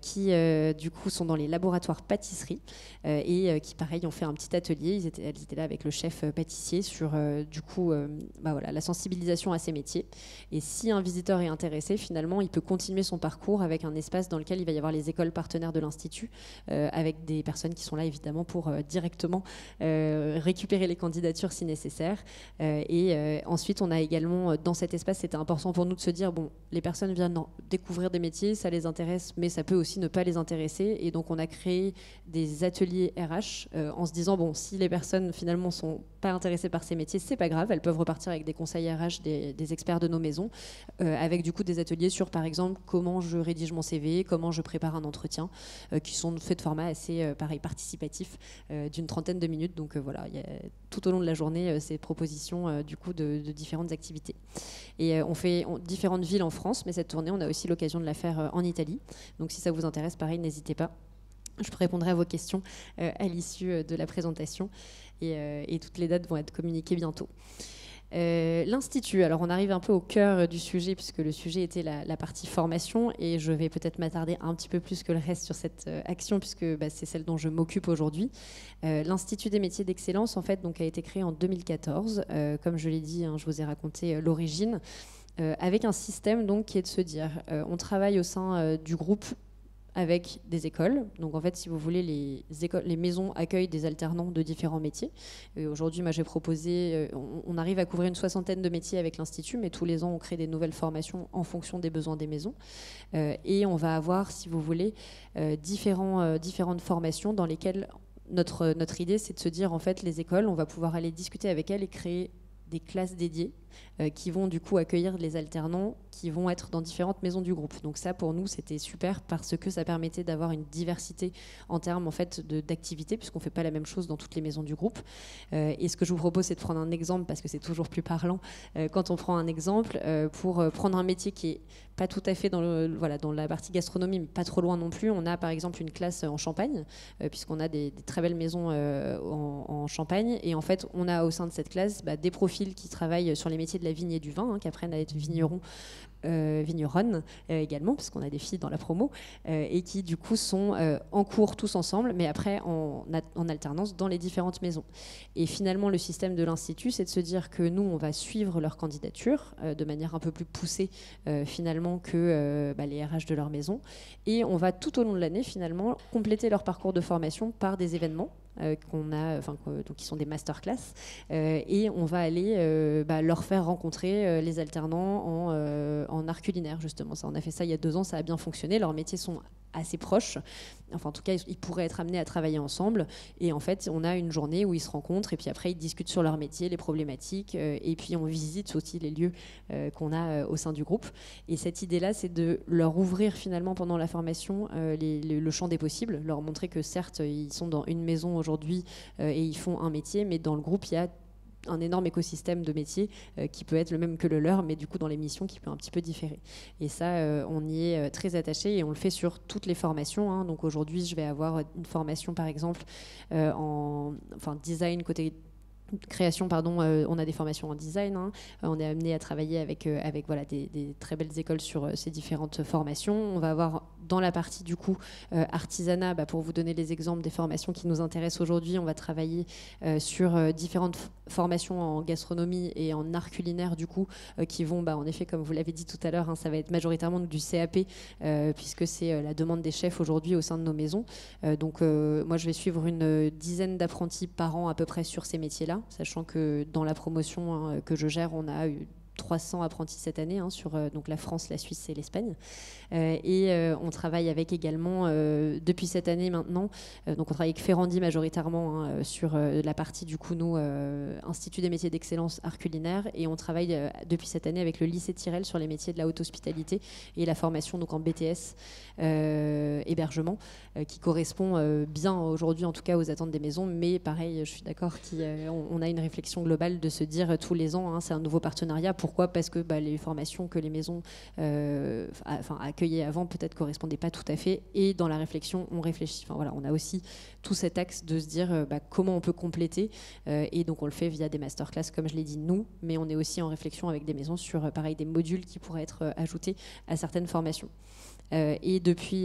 qui du coup sont dans les laboratoires pâtisserie, et qui pareil ont fait un petit atelier. Elles étaient là avec le chef pâtissier sur du coup la sensibilisation à ces métiers. Et si un visiteur est intéressé, finalement il peut continuer son parcours avec un espace dans lequel il va y avoir les écoles partenaires de l'Institut, avec des personnes qui sont là évidemment pour directement récupérer les candidatures si nécessaire. Et ensuite on a également dans cet espace, c'était important pour nous de se dire les personnes viennent découvrir des métiers, ça les intéresse, mais ça peut aussi ne pas les intéresser. Et donc on a créé des ateliers RH en se disant si les personnes finalement sont pas intéressées par ces métiers, c'est pas grave, elles peuvent repartir avec des conseils RH des experts de nos maisons, avec du coup des ateliers sur par exemple comment je rédige mon CV, comment je prépare un entretien, qui sont faits de format assez participatif, d'une 30aine de minutes. Donc il y a tout au long de la journée ces propositions du coup de différentes activités. Et on fait différentes villes en France, mais cette tournée on a aussi l'occasion de la faire en Italie. Donc si ça vous intéresse, pareil, n'hésitez pas. Je répondrai à vos questions à l'issue de la présentation, et toutes les dates vont être communiquées bientôt. L'Institut, alors on arrive un peu au cœur du sujet puisque le sujet était la partie formation et je vais peut-être m'attarder un petit peu plus que le reste sur cette action puisque c'est celle dont je m'occupe aujourd'hui. L'Institut des métiers d'excellence en fait donc, a été créé en 2014. Comme je l'ai dit, je vous ai raconté l'origine, avec un système donc, qui est de se dire on travaille au sein du groupe avec des écoles. Donc en fait, si vous voulez, les maisons accueillent des alternants de différents métiers. Et aujourd'hui, moi, j'ai proposé, on arrive à couvrir une 60aine de métiers avec l'Institut, mais tous les ans, on crée des nouvelles formations en fonction des besoins des maisons. Et on va avoir, si vous voulez, différentes formations dans lesquelles notre idée, c'est de se dire, en fait, les écoles, on va pouvoir aller discuter avec elles et créer des classes dédiées qui vont du coup accueillir les alternants qui vont être dans différentes maisons du groupe. Donc ça, pour nous, c'était super parce que ça permettait d'avoir une diversité en termes en fait, d'activités, puisqu'on ne fait pas la même chose dans toutes les maisons du groupe. Et ce que je vous propose, c'est de prendre un exemple, parce que c'est toujours plus parlant quand on prend un exemple, pour prendre un métier qui est pas tout à fait dans la partie gastronomie, mais pas trop loin non plus. On a par exemple une classe en Champagne, puisqu'on a des très belles maisons en Champagne. Et en fait, on a au sein de cette classe des profils qui travaillent sur les métiers de la vigne et du vin, qui apprennent à être vignerons, vigneronnes également, parce qu'on a des filles dans la promo, et qui du coup sont en cours tous ensemble, mais après en alternance dans les différentes maisons. Et finalement, le système de l'Institut, c'est de se dire que nous, on va suivre leur candidature de manière un peu plus poussée finalement que les RH de leur maison, et on va tout au long de l'année finalement compléter leur parcours de formation par des événements donc qui sont des masterclass, et on va aller leur faire rencontrer les alternants en art culinaire justement. Ça, on a fait ça il y a 2 ans, ça a bien fonctionné. Leurs métiers sont assez proches, enfin en tout cas ils pourraient être amenés à travailler ensemble, et en fait on a une journée où ils se rencontrent et puis après ils discutent sur leur métier, les problématiques, et puis on visite aussi les lieux qu'on a au sein du groupe. Et cette idée là, c'est de leur ouvrir finalement pendant la formation le champ des possibles, leur montrer que certes ils sont dans une maison aujourd'hui et ils font un métier, mais dans le groupe il y a un énorme écosystème de métiers qui peut être le même que le leur, mais du coup dans les missions qui peut un petit peu différer. Et ça, on y est très attaché et on le fait sur toutes les formations. Donc aujourd'hui, je vais avoir une formation par exemple design côté création, on a des formations en design, on est amené à travailler avec des très belles écoles sur ces différentes formations. On va avoir dans la partie du coup artisanat, pour vous donner les exemples des formations qui nous intéressent aujourd'hui, on va travailler sur différentes formations en gastronomie et en art culinaire du coup qui vont, en effet, comme vous l'avez dit tout à l'heure, ça va être majoritairement du CAP puisque c'est la demande des chefs aujourd'hui au sein de nos maisons. Donc moi je vais suivre une dizaine d'apprentis par an à peu près sur ces métiers-là, sachant que dans la promotion que je gère, on a eu 300 apprentis cette année sur donc la France, la Suisse et l'Espagne. On travaille avec également, depuis cette année maintenant, donc on travaille avec Ferrandi majoritairement sur la partie du coup, nous, Institut des métiers d'excellence art culinaire, et on travaille depuis cette année avec le lycée Tyrrell sur les métiers de la haute hospitalité et la formation donc en BTS hébergement, qui correspond bien aujourd'hui en tout cas aux attentes des maisons, mais pareil, je suis d'accord qu'on a une réflexion globale de se dire tous les ans, c'est un nouveau partenariat. Pourquoi ? Parce que les formations que les maisons accueillaient avant peut-être correspondaient pas tout à fait, et dans la réflexion on réfléchit. On a aussi tout cet axe de se dire comment on peut compléter, et donc on le fait via des masterclass comme je l'ai dit nous, mais on est aussi en réflexion avec des maisons sur pareil des modules qui pourraient être ajoutés à certaines formations. Et depuis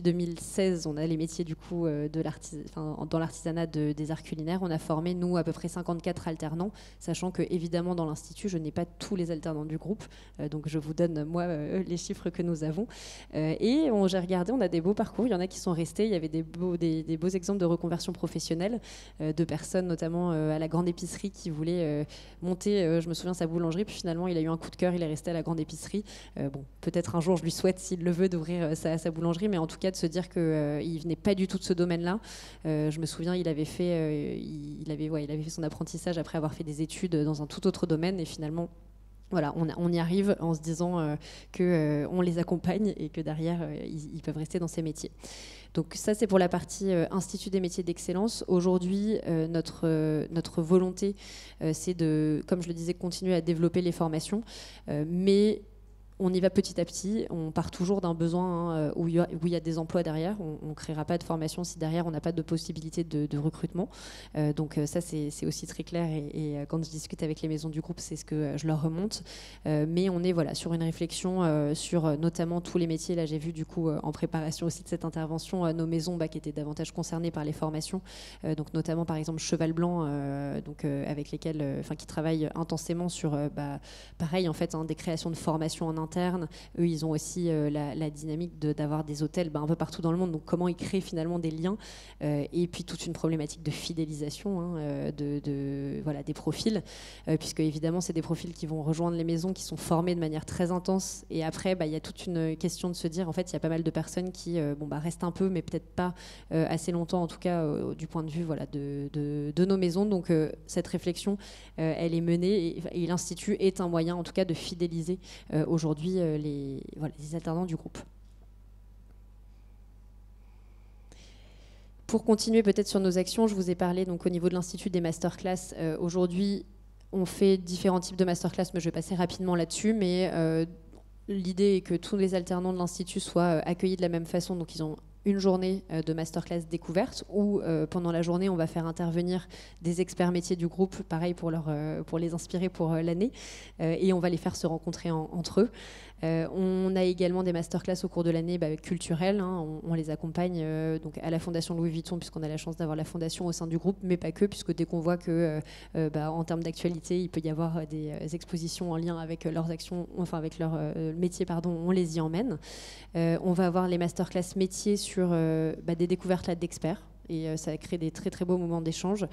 2016, on a les métiers du coup dans l'artisanat des arts culinaires. On a formé, nous, à peu près 54 alternants, sachant que évidemment dans l'Institut, je n'ai pas tous les alternants du groupe, donc je vous donne moi les chiffres que nous avons. Et j'ai regardé, on a des beaux parcours, il y en a qui sont restés, il y avait des beaux exemples de reconversion professionnelle, de personnes notamment à la grande épicerie qui voulaient monter, je me souviens, sa boulangerie, puis finalement il a eu un coup de cœur, il est resté à la grande épicerie. Peut-être un jour je lui souhaite, s'il le veut, d'ouvrir sa boulangerie, mais en tout cas de se dire qu'il venait pas du tout de ce domaine-là. Je me souviens, il avait fait son apprentissage après avoir fait des études dans un tout autre domaine, et finalement on y arrive en se disant qu'on les accompagne et que derrière ils peuvent rester dans ces métiers. Donc ça, c'est pour la partie Institut des métiers d'excellence. Aujourd'hui, notre volonté, c'est de, comme je le disais, continuer à développer les formations, mais on y va petit à petit, on part toujours d'un besoin où il y a des emplois derrière. On ne créera pas de formation si derrière on n'a pas de possibilité de recrutement. Donc ça c'est aussi très clair et quand je discute avec les maisons du groupe, c'est ce que je leur remonte. Mais on est sur une réflexion sur notamment tous les métiers. Là j'ai vu du coup en préparation aussi de cette intervention nos maisons qui étaient davantage concernées par les formations. Donc notamment par exemple Cheval Blanc, avec lesquels, qui travaillent intensément sur pareil en fait des créations de formations en interne. Eux, ils ont aussi la dynamique d'avoir des hôtels un peu partout dans le monde. Donc, comment ils créent finalement des liens et puis toute une problématique de fidélisation des profils, puisque évidemment, c'est des profils qui vont rejoindre les maisons, qui sont formés de manière très intense. Et après, il y a toute une question de se dire, en fait, il y a pas mal de personnes qui restent un peu, mais peut-être pas assez longtemps, en tout cas, du point de vue de nos maisons. Donc, cette réflexion, elle est menée et l'Institut est un moyen, en tout cas, de fidéliser aujourd'hui les alternants du groupe. Pour continuer peut-être sur nos actions, je vous ai parlé donc au niveau de l'Institut des masterclass. Aujourd'hui, on fait différents types de masterclass, mais je vais passer rapidement là-dessus. Mais l'idée est que tous les alternants de l'Institut soient accueillis de la même façon. Donc ils ont une journée de masterclass découverte où pendant la journée on va faire intervenir des experts métiers du groupe, pareil pour les inspirer pour l'année, et on va les faire se rencontrer entre eux. On a également des masterclass au cours de l'année culturelles, on les accompagne donc à la Fondation Louis Vuitton puisqu'on a la chance d'avoir la fondation au sein du groupe, mais pas que, puisque dès qu'on voit que en termes d'actualité il peut y avoir des expositions en lien avec leurs actions, enfin avec leur métier, on les y emmène. On va avoir les masterclass métiers sur des découvertes d'experts. Et ça crée des très très beaux moments d'échange.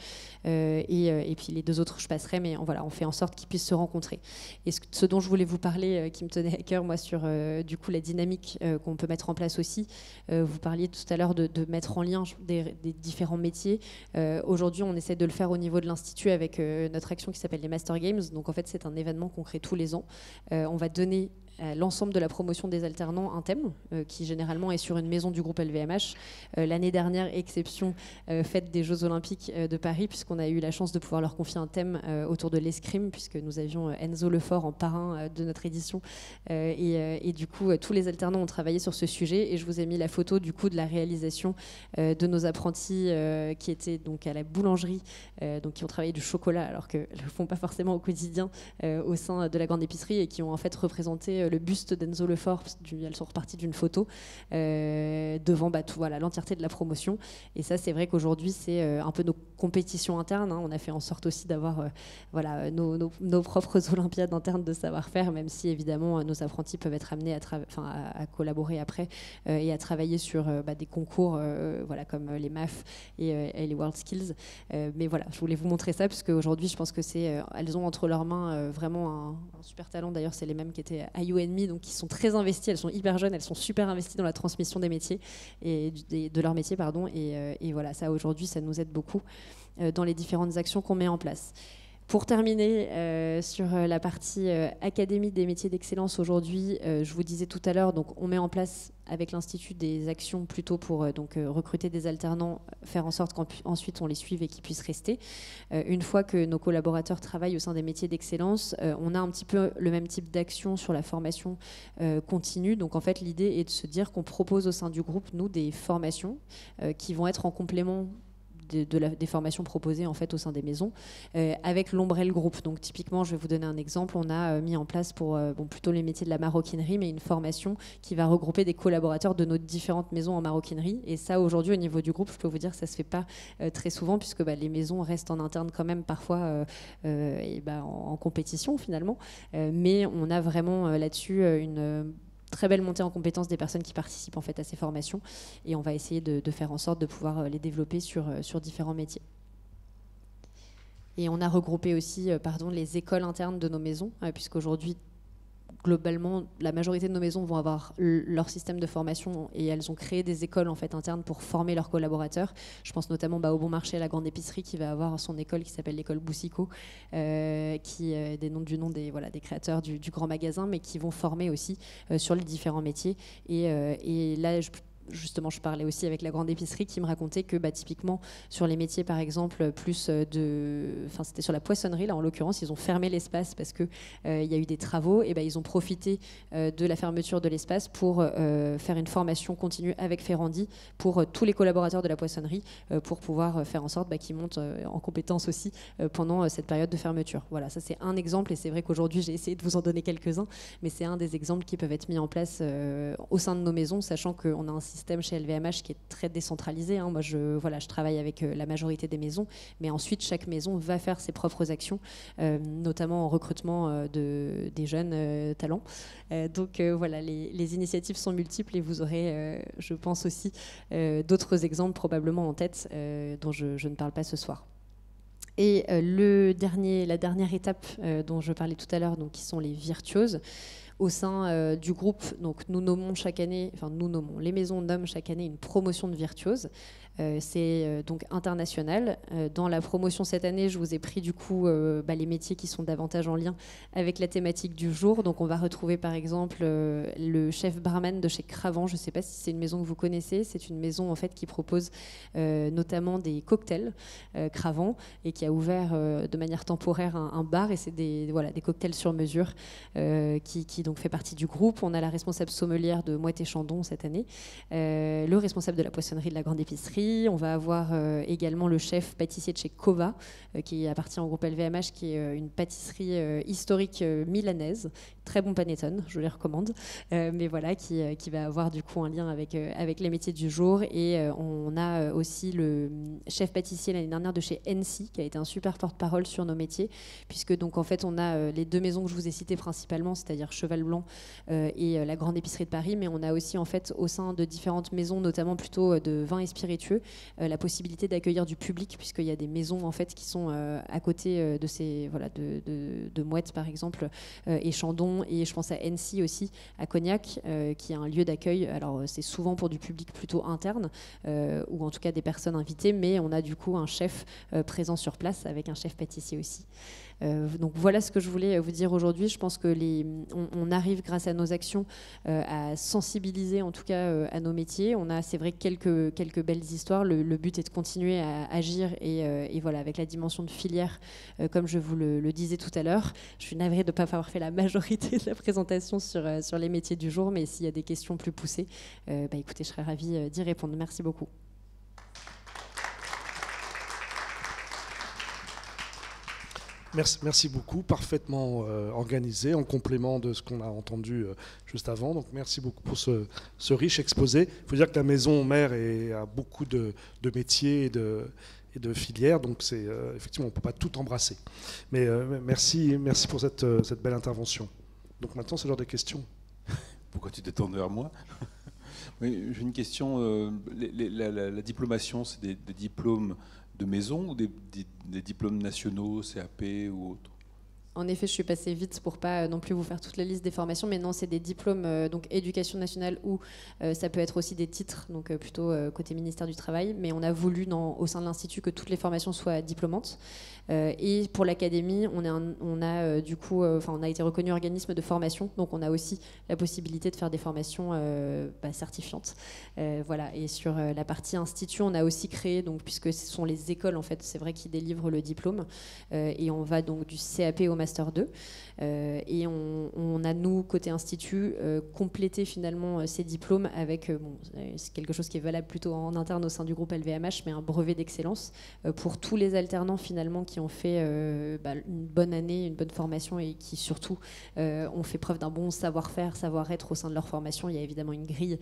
Et puis les deux autres, je passerai, mais on fait en sorte qu'ils puissent se rencontrer. Et ce dont je voulais vous parler, qui me tenait à cœur, moi, sur du coup la dynamique qu'on peut mettre en place aussi. Vous parliez tout à l'heure de mettre en lien des différents métiers. Aujourd'hui, on essaie de le faire au niveau de l'Institut avec notre action qui s'appelle les Master Games. Donc en fait, c'est un événement qu'on crée tous les ans. On va donner à l'ensemble de la promotion des alternants un thème qui généralement est sur une maison du groupe LVMH. L'année dernière, exception, fête des Jeux Olympiques de Paris, puisqu'on a eu la chance de pouvoir leur confier un thème autour de l'escrime, puisque nous avions Enzo Lefort en parrain de notre édition. Et du coup, tous les alternants ont travaillé sur ce sujet. Et je vous ai mis la photo du coup de la réalisation de nos apprentis qui étaient donc à la boulangerie, donc qui ont travaillé du chocolat, alors qu'ils ne le font pas forcément au quotidien au sein de la grande épicerie, et qui ont en fait représenté le buste d'Enzo Lefort. Elles sont reparties d'une photo devant l'entièreté de la promotion. Et ça, c'est vrai qu'aujourd'hui, c'est un peu nos compétitions internes. On a fait en sorte aussi d'avoir nos propres olympiades internes de savoir-faire, même si évidemment nos apprentis peuvent être amenés à collaborer après et à travailler sur des concours comme les MAF et les World Skills. Mais voilà, je voulais vous montrer ça, puisque aujourd'hui, je pense que elles ont entre leurs mains vraiment un super talent. D'ailleurs, c'est les mêmes qui étaient à UNME, donc qui sont très investis. Elles sont hyper jeunes, elles sont super investies dans la transmission des métiers et de leur métier, et voilà, ça aujourd'hui, ça nous aide beaucoup dans les différentes actions qu'on met en place. Pour terminer sur la partie Académie des métiers d'excellence, aujourd'hui, je vous disais tout à l'heure, donc on met en place avec l'Institut des actions plutôt pour recruter des alternants, faire en sorte qu'ensuite on les suive et qu'ils puissent rester. Une fois que nos collaborateurs travaillent au sein des métiers d'excellence, on a un petit peu le même type d'action sur la formation continue. Donc en fait, l'idée est de se dire qu'on propose au sein du groupe, nous, des formations qui vont être en complément des formations proposées en fait au sein des maisons avec l'ombrelle groupe. Donc typiquement, je vais vous donner un exemple. On a mis en place pour plutôt les métiers de la maroquinerie, mais une formation qui va regrouper des collaborateurs de nos différentes maisons en maroquinerie. Et ça, aujourd'hui, au niveau du groupe, je peux vous dire que ça se fait pas très souvent, puisque les maisons restent en interne quand même parfois en compétition finalement. Mais on a vraiment là-dessus une très belle montée en compétences des personnes qui participent en fait à ces formations, et on va essayer de faire en sorte de pouvoir les développer sur différents métiers. Et on a regroupé aussi les écoles internes de nos maisons, puisqu'aujourd'hui, globalement, la majorité de nos maisons vont avoir leur système de formation, et elles ont créé des écoles en fait internes pour former leurs collaborateurs. Je pense notamment au Bon Marché, à la grande épicerie, qui va avoir son école qui s'appelle l'école Boussico, qui des noms des créateurs du grand magasin, mais qui vont former aussi sur les différents métiers. Et là, justement, je parlais aussi avec la grande épicerie qui me racontait que typiquement sur les métiers, par exemple, c'était sur la poissonnerie, là en l'occurrence, ils ont fermé l'espace parce que il y a eu des travaux. Et ils ont profité de la fermeture de l'espace pour faire une formation continue avec Ferrandi pour tous les collaborateurs de la poissonnerie pour pouvoir faire en sorte qu'ils montent en compétences aussi pendant cette période de fermeture. Voilà, ça c'est un exemple, et c'est vrai qu'aujourd'hui j'ai essayé de vous en donner quelques-uns, mais c'est un des exemples qui peuvent être mis en place au sein de nos maisons, sachant qu'on a un système chez LVMH qui est très décentralisé. Moi je travaille avec la majorité des maisons, mais ensuite chaque maison va faire ses propres actions, notamment en recrutement des jeunes talents. Donc les initiatives sont multiples, et vous aurez, je pense aussi, d'autres exemples probablement en tête dont je ne parle pas ce soir. Et la dernière étape dont je parlais tout à l'heure, donc, qui sont les virtuoses. Au sein du groupe, donc, les maisons nomment chaque année une promotion de virtuose. C'est donc international. Dans la promotion cette année, je vous ai pris du coup les métiers qui sont davantage en lien avec la thématique du jour. Donc on va retrouver par exemple le chef barman de chez Cravant. Je ne sais pas si c'est une maison que vous connaissez. C'est une maison en fait qui propose notamment des cocktails Cravant, et qui a ouvert de manière temporaire un bar, et c'est des cocktails sur mesure qui donc fait partie du groupe. On a la responsable sommelière de Moët et Chandon cette année, le responsable de la poissonnerie de la grande épicerie. On va avoir également le chef pâtissier de chez Cova, qui appartient au groupe LVMH, qui est une pâtisserie historique milanaise. Très bon panettone, je les recommande. Mais voilà, qui va avoir du coup un lien avec les métiers du jour. Et on a aussi le chef pâtissier l'année dernière de chez NC, qui a été un super porte-parole sur nos métiers, puisque donc en fait on a les deux maisons que je vous ai citées principalement, c'est-à-dire Cheval Blanc et la grande épicerie de Paris, mais on a aussi en fait au sein de différentes maisons, notamment plutôt de vins et spiritueux, la possibilité d'accueillir du public, puisqu'il y a des maisons en fait qui sont à côté de ces de Moët par exemple, et Chandon, et je pense à NC aussi à Cognac, qui est un lieu d'accueil. Alors c'est souvent pour du public plutôt interne, ou en tout cas des personnes invitées, mais on a du coup un chef présent sur place avec un chef pâtissier aussi. Donc voilà ce que je voulais vous dire aujourd'hui. Je pense que on arrive grâce à nos actions à sensibiliser en tout cas à nos métiers. On a, c'est vrai, quelques belles histoires. Le but est de continuer à agir et voilà, avec la dimension de filière, comme je vous le disais tout à l'heure. Je suis navrée de ne pas avoir fait la majorité de la présentation sur les métiers du jour, mais s'il y a des questions plus poussées, écoutez, je serais ravie d'y répondre. Merci beaucoup. Merci beaucoup, parfaitement organisé, en complément de ce qu'on a entendu juste avant. Donc merci beaucoup pour ce riche exposé. Il faut dire que la maison mère a beaucoup de métiers et de filières, donc c'est effectivement on ne peut pas tout embrasser. Mais merci pour cette belle intervention. Donc maintenant c'est l'heure des questions. Pourquoi tu t'es tourné vers moi? Oui, j'ai une question. La diplomation, c'est des diplômes de maison ou des diplômes nationaux, CAP ou autres? En effet, je suis passée vite pour pas non plus vous faire toute la liste des formations, mais non, c'est des diplômes donc éducation nationale, ou ça peut être aussi des titres, donc plutôt côté ministère du Travail, mais on a voulu au sein de l'Institut que toutes les formations soient diplômantes. Et pour l'académie, on a été reconnu organisme de formation, donc on a aussi la possibilité de faire des formations certifiantes. Voilà. Et sur la partie institut, on a aussi créé, donc puisque ce sont les écoles en fait, c'est vrai, qui délivrent le diplôme, et on va donc du CAP au Master 2. Et on a, nous, côté institut, complété finalement ces diplômes avec, c'est quelque chose qui est valable plutôt en interne au sein du groupe LVMH, mais un brevet d'excellence pour tous les alternants finalement qui ont fait une bonne année, une bonne formation, et qui surtout ont fait preuve d'un bon savoir-faire, savoir-être au sein de leur formation. Il y a évidemment une grille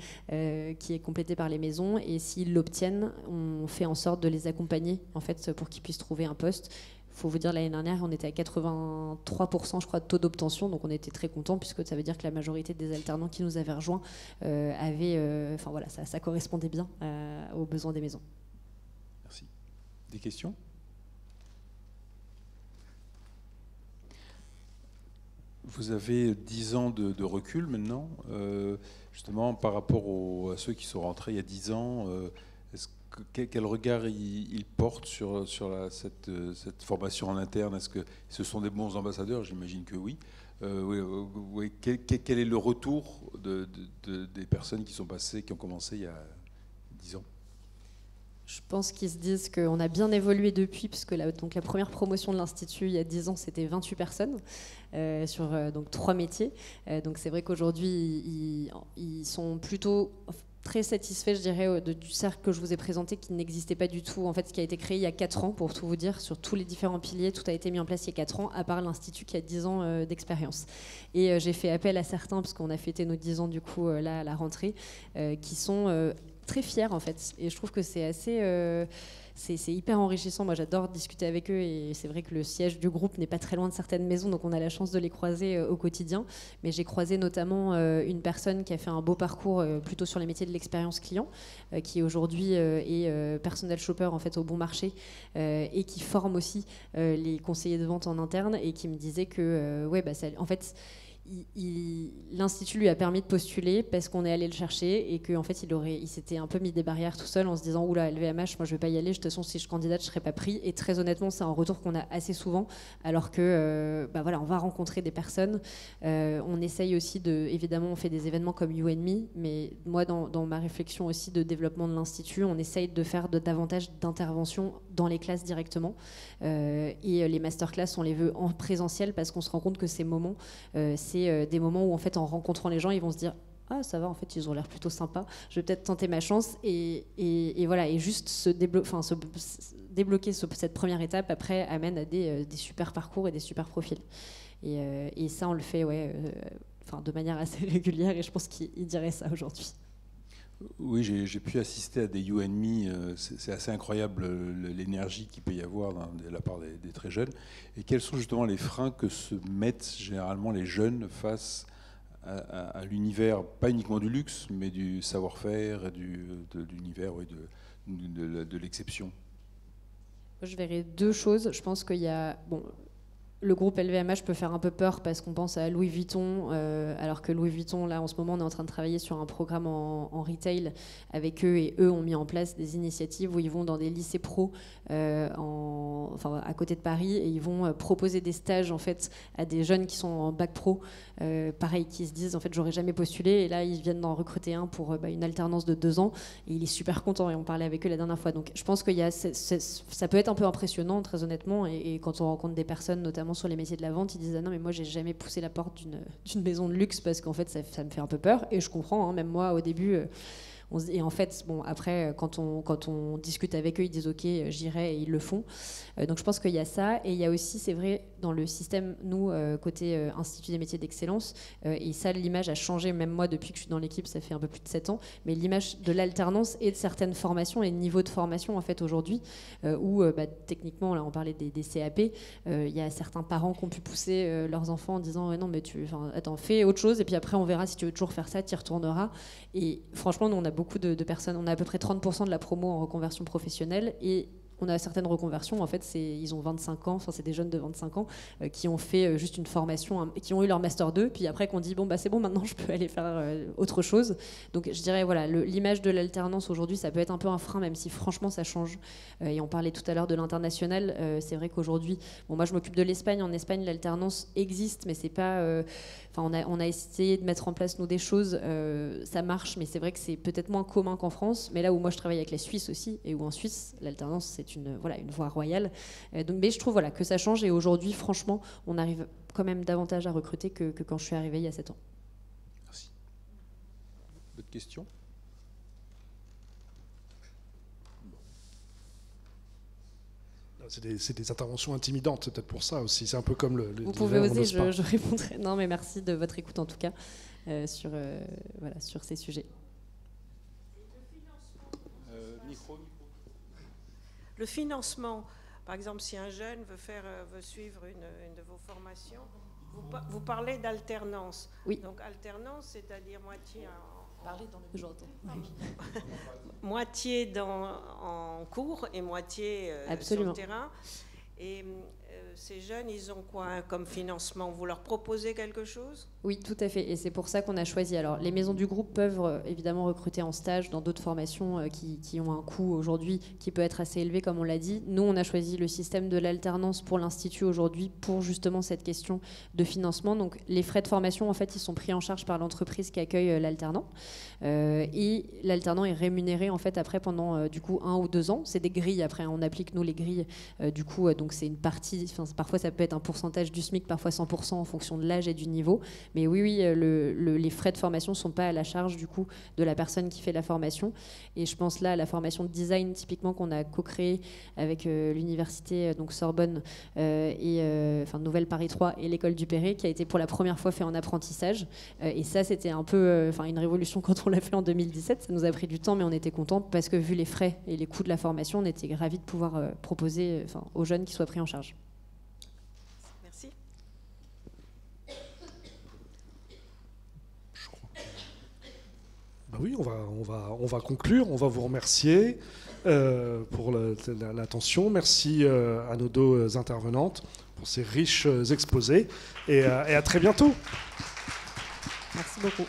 qui est complétée par les maisons, et s'ils l'obtiennent, on fait en sorte de les accompagner en fait pour qu'ils puissent trouver un poste. Il faut vous dire, l'année dernière, on était à 83%, je crois, de taux d'obtention, donc on était très contents, puisque ça veut dire que la majorité des alternants qui nous avaient rejoints ça correspondait bien aux besoins des maisons. Merci. Des questions? Vous avez 10 ans de recul maintenant, justement par rapport à ceux qui sont rentrés il y a 10 ans. quel regard il porte sur cette formation en interne? Est-ce que ce sont des bons ambassadeurs? J'imagine que oui. Oui. Quel est le retour des personnes qui sont passées, qui ont commencé il y a 10 ans? Je pense qu'ils se disent qu'on a bien évolué depuis, puisque la première promotion de l'Institut, il y a 10 ans, c'était 28 personnes sur donc 3 métiers. Donc c'est vrai qu'aujourd'hui, ils sont plutôt très satisfaits, je dirais, du cercle que je vous ai présenté, qui n'existait pas du tout. En fait, ce qui a été créé il y a 4 ans, pour tout vous dire, sur tous les différents piliers, tout a été mis en place il y a 4 ans, à part l'Institut qui a 10 ans d'expérience. Et j'ai fait appel à certains, parce qu'on a fêté nos 10 ans, du coup, là, à la rentrée, qui sont très fiers, en fait. Et je trouve que c'est assez... c'est hyper enrichissant. Moi, j'adore discuter avec eux, et c'est vrai que le siège du groupe n'est pas très loin de certaines maisons, donc on a la chance de les croiser au quotidien. Mais j'ai croisé notamment une personne qui a fait un beau parcours plutôt sur les métiers de l'expérience client, qui aujourd'hui est personnel shopper en fait au Bon Marché, et qui forme aussi les conseillers de vente en interne, et qui me disait que en fait, l'Institut lui a permis de postuler parce qu'on est allé le chercher, et qu'en fait il s'était un peu mis des barrières tout seul en se disant oula, LVMH, moi je vais pas y aller, de toute façon si je candidate je serai pas pris. Et très honnêtement, c'est un retour qu'on a assez souvent, alors que on va rencontrer des personnes, on essaye aussi évidemment on fait des événements comme You and Me, mais moi dans ma réflexion aussi de développement de l'Institut, on essaye de faire davantage d'interventions dans les classes directement, et les masterclass on les veut en présentiel, parce qu'on se rend compte que ces moments c'est des moments où en fait en rencontrant les gens, ils vont se dire ah ça va, en fait ils ont l'air plutôt sympas, je vais peut-être tenter ma chance, et voilà, et juste débloquer cette première étape après amène à des super parcours et des super profils, et ça on le fait de manière assez régulière, et je pense qu'il dirait ça aujourd'hui. Oui, j'ai pu assister à des You and Me, c'est assez incroyable l'énergie qu'il peut y avoir de la part des très jeunes. Et quels sont justement les freins que se mettent généralement les jeunes face à l'univers, pas uniquement du luxe, mais du savoir-faire et de l'univers de l'exception? Je verrais 2 choses. Je pense qu'il y a... Le groupe LVMH peut faire un peu peur parce qu'on pense à Louis Vuitton, alors que Louis Vuitton, là en ce moment on est en train de travailler sur un programme en retail avec eux, et eux ont mis en place des initiatives où ils vont dans des lycées pro à côté de Paris, et ils vont proposer des stages en fait à des jeunes qui sont en bac pro, pareil, qui se disent en fait j'aurais jamais postulé, et là ils viennent d'en recruter un pour une alternance de 2 ans, et il est super content, et on parlait avec eux la dernière fois. Donc je pense qu'il y a ça peut être un peu impressionnant très honnêtement, et quand on rencontre des personnes notamment sur les métiers de la vente, ils disent ah non mais moi j'ai jamais poussé la porte d'une maison de luxe parce qu'en fait ça me fait un peu peur, et je comprends, hein, même moi au début et en fait après quand on discute avec eux, ils disent ok j'irai, et ils le font. Donc je pense qu'il y a ça, et il y a aussi, c'est vrai, dans le système, nous côté Institut des métiers d'excellence, et ça l'image a changé, même moi depuis que je suis dans l'équipe, ça fait un peu plus de 7 ans, mais l'image de l'alternance et de certaines formations et niveaux de formation en fait aujourd'hui, où techniquement là on parlait des CAP, il y a certains parents qui ont pu pousser leurs enfants en disant non mais attends, fais autre chose, et puis après on verra, si tu veux toujours faire ça tu y retourneras. Et franchement nous on a beaucoup de personnes, on a à peu près 30% de la promo en reconversion professionnelle, et on a certaines reconversions, en fait, ils ont 25 ans, c'est des jeunes de 25 ans qui ont fait juste une formation, qui ont eu leur Master 2, puis après qu'on dit, c'est bon, maintenant je peux aller faire autre chose. Donc je dirais, voilà, l'image de l'alternance aujourd'hui, ça peut être un peu un frein, même si franchement ça change. Et on parlait tout à l'heure de l'international, c'est vrai qu'aujourd'hui, moi je m'occupe de l'Espagne, en Espagne l'alternance existe, mais c'est pas... on a essayé de mettre en place nous des choses, ça marche, mais c'est vrai que c'est peut-être moins commun qu'en France, mais là où moi je travaille avec la Suisse aussi, et où en Suisse l'alternance c'est une voie royale, mais je trouve que ça change, et aujourd'hui franchement on arrive quand même davantage à recruter que quand je suis arrivée il y a 7 ans. Merci. D'autres questions? C'est des interventions intimidantes, c'est peut-être pour ça aussi. C'est un peu comme Vous pouvez oser, je répondrai. Non, mais merci de votre écoute en tout cas sur ces sujets. Le financement, par exemple, si un jeune veut suivre une de vos formations, vous parlez d'alternance. Oui. Donc alternance, c'est-à-dire moitié Parlez dans le j'entends. Moitié en cours et moitié sur le terrain. Et ces jeunes, ils ont quoi comme financement? Vous leur proposez quelque chose? Oui, tout à fait. Et c'est pour ça qu'on a choisi. Alors, les maisons du groupe peuvent évidemment recruter en stage dans d'autres formations qui ont un coût aujourd'hui qui peut être assez élevé, comme on l'a dit. Nous, on a choisi le système de l'alternance pour l'Institut aujourd'hui pour justement cette question de financement. Donc, les frais de formation, en fait, ils sont pris en charge par l'entreprise qui accueille l'alternant. Et l'alternant est rémunéré, en fait, après pendant, du coup, 1 ou 2 ans. C'est des grilles, après. On applique, nous, les grilles. Du coup, donc c'est une partie... Parfois, ça peut être un pourcentage du SMIC, parfois 100% en fonction de l'âge et du niveau. Mais oui, les frais de formation ne sont pas à la charge du coup de la personne qui fait la formation. Et je pense là à la formation de design typiquement qu'on a co-créée avec l'université donc Sorbonne Nouvelle Paris 3 et l'école du Perret, qui a été pour la première fois fait en apprentissage. Et ça, c'était un peu une révolution quand on l'a fait en 2017. Ça nous a pris du temps, mais on était contents parce que vu les frais et les coûts de la formation, on était ravis de pouvoir proposer aux jeunes qu'ils soient pris en charge. Merci. Ben oui, on va conclure. On va vous remercier pour l'attention. Merci à nos 2 intervenantes pour ces riches exposés. Et à très bientôt. Merci beaucoup.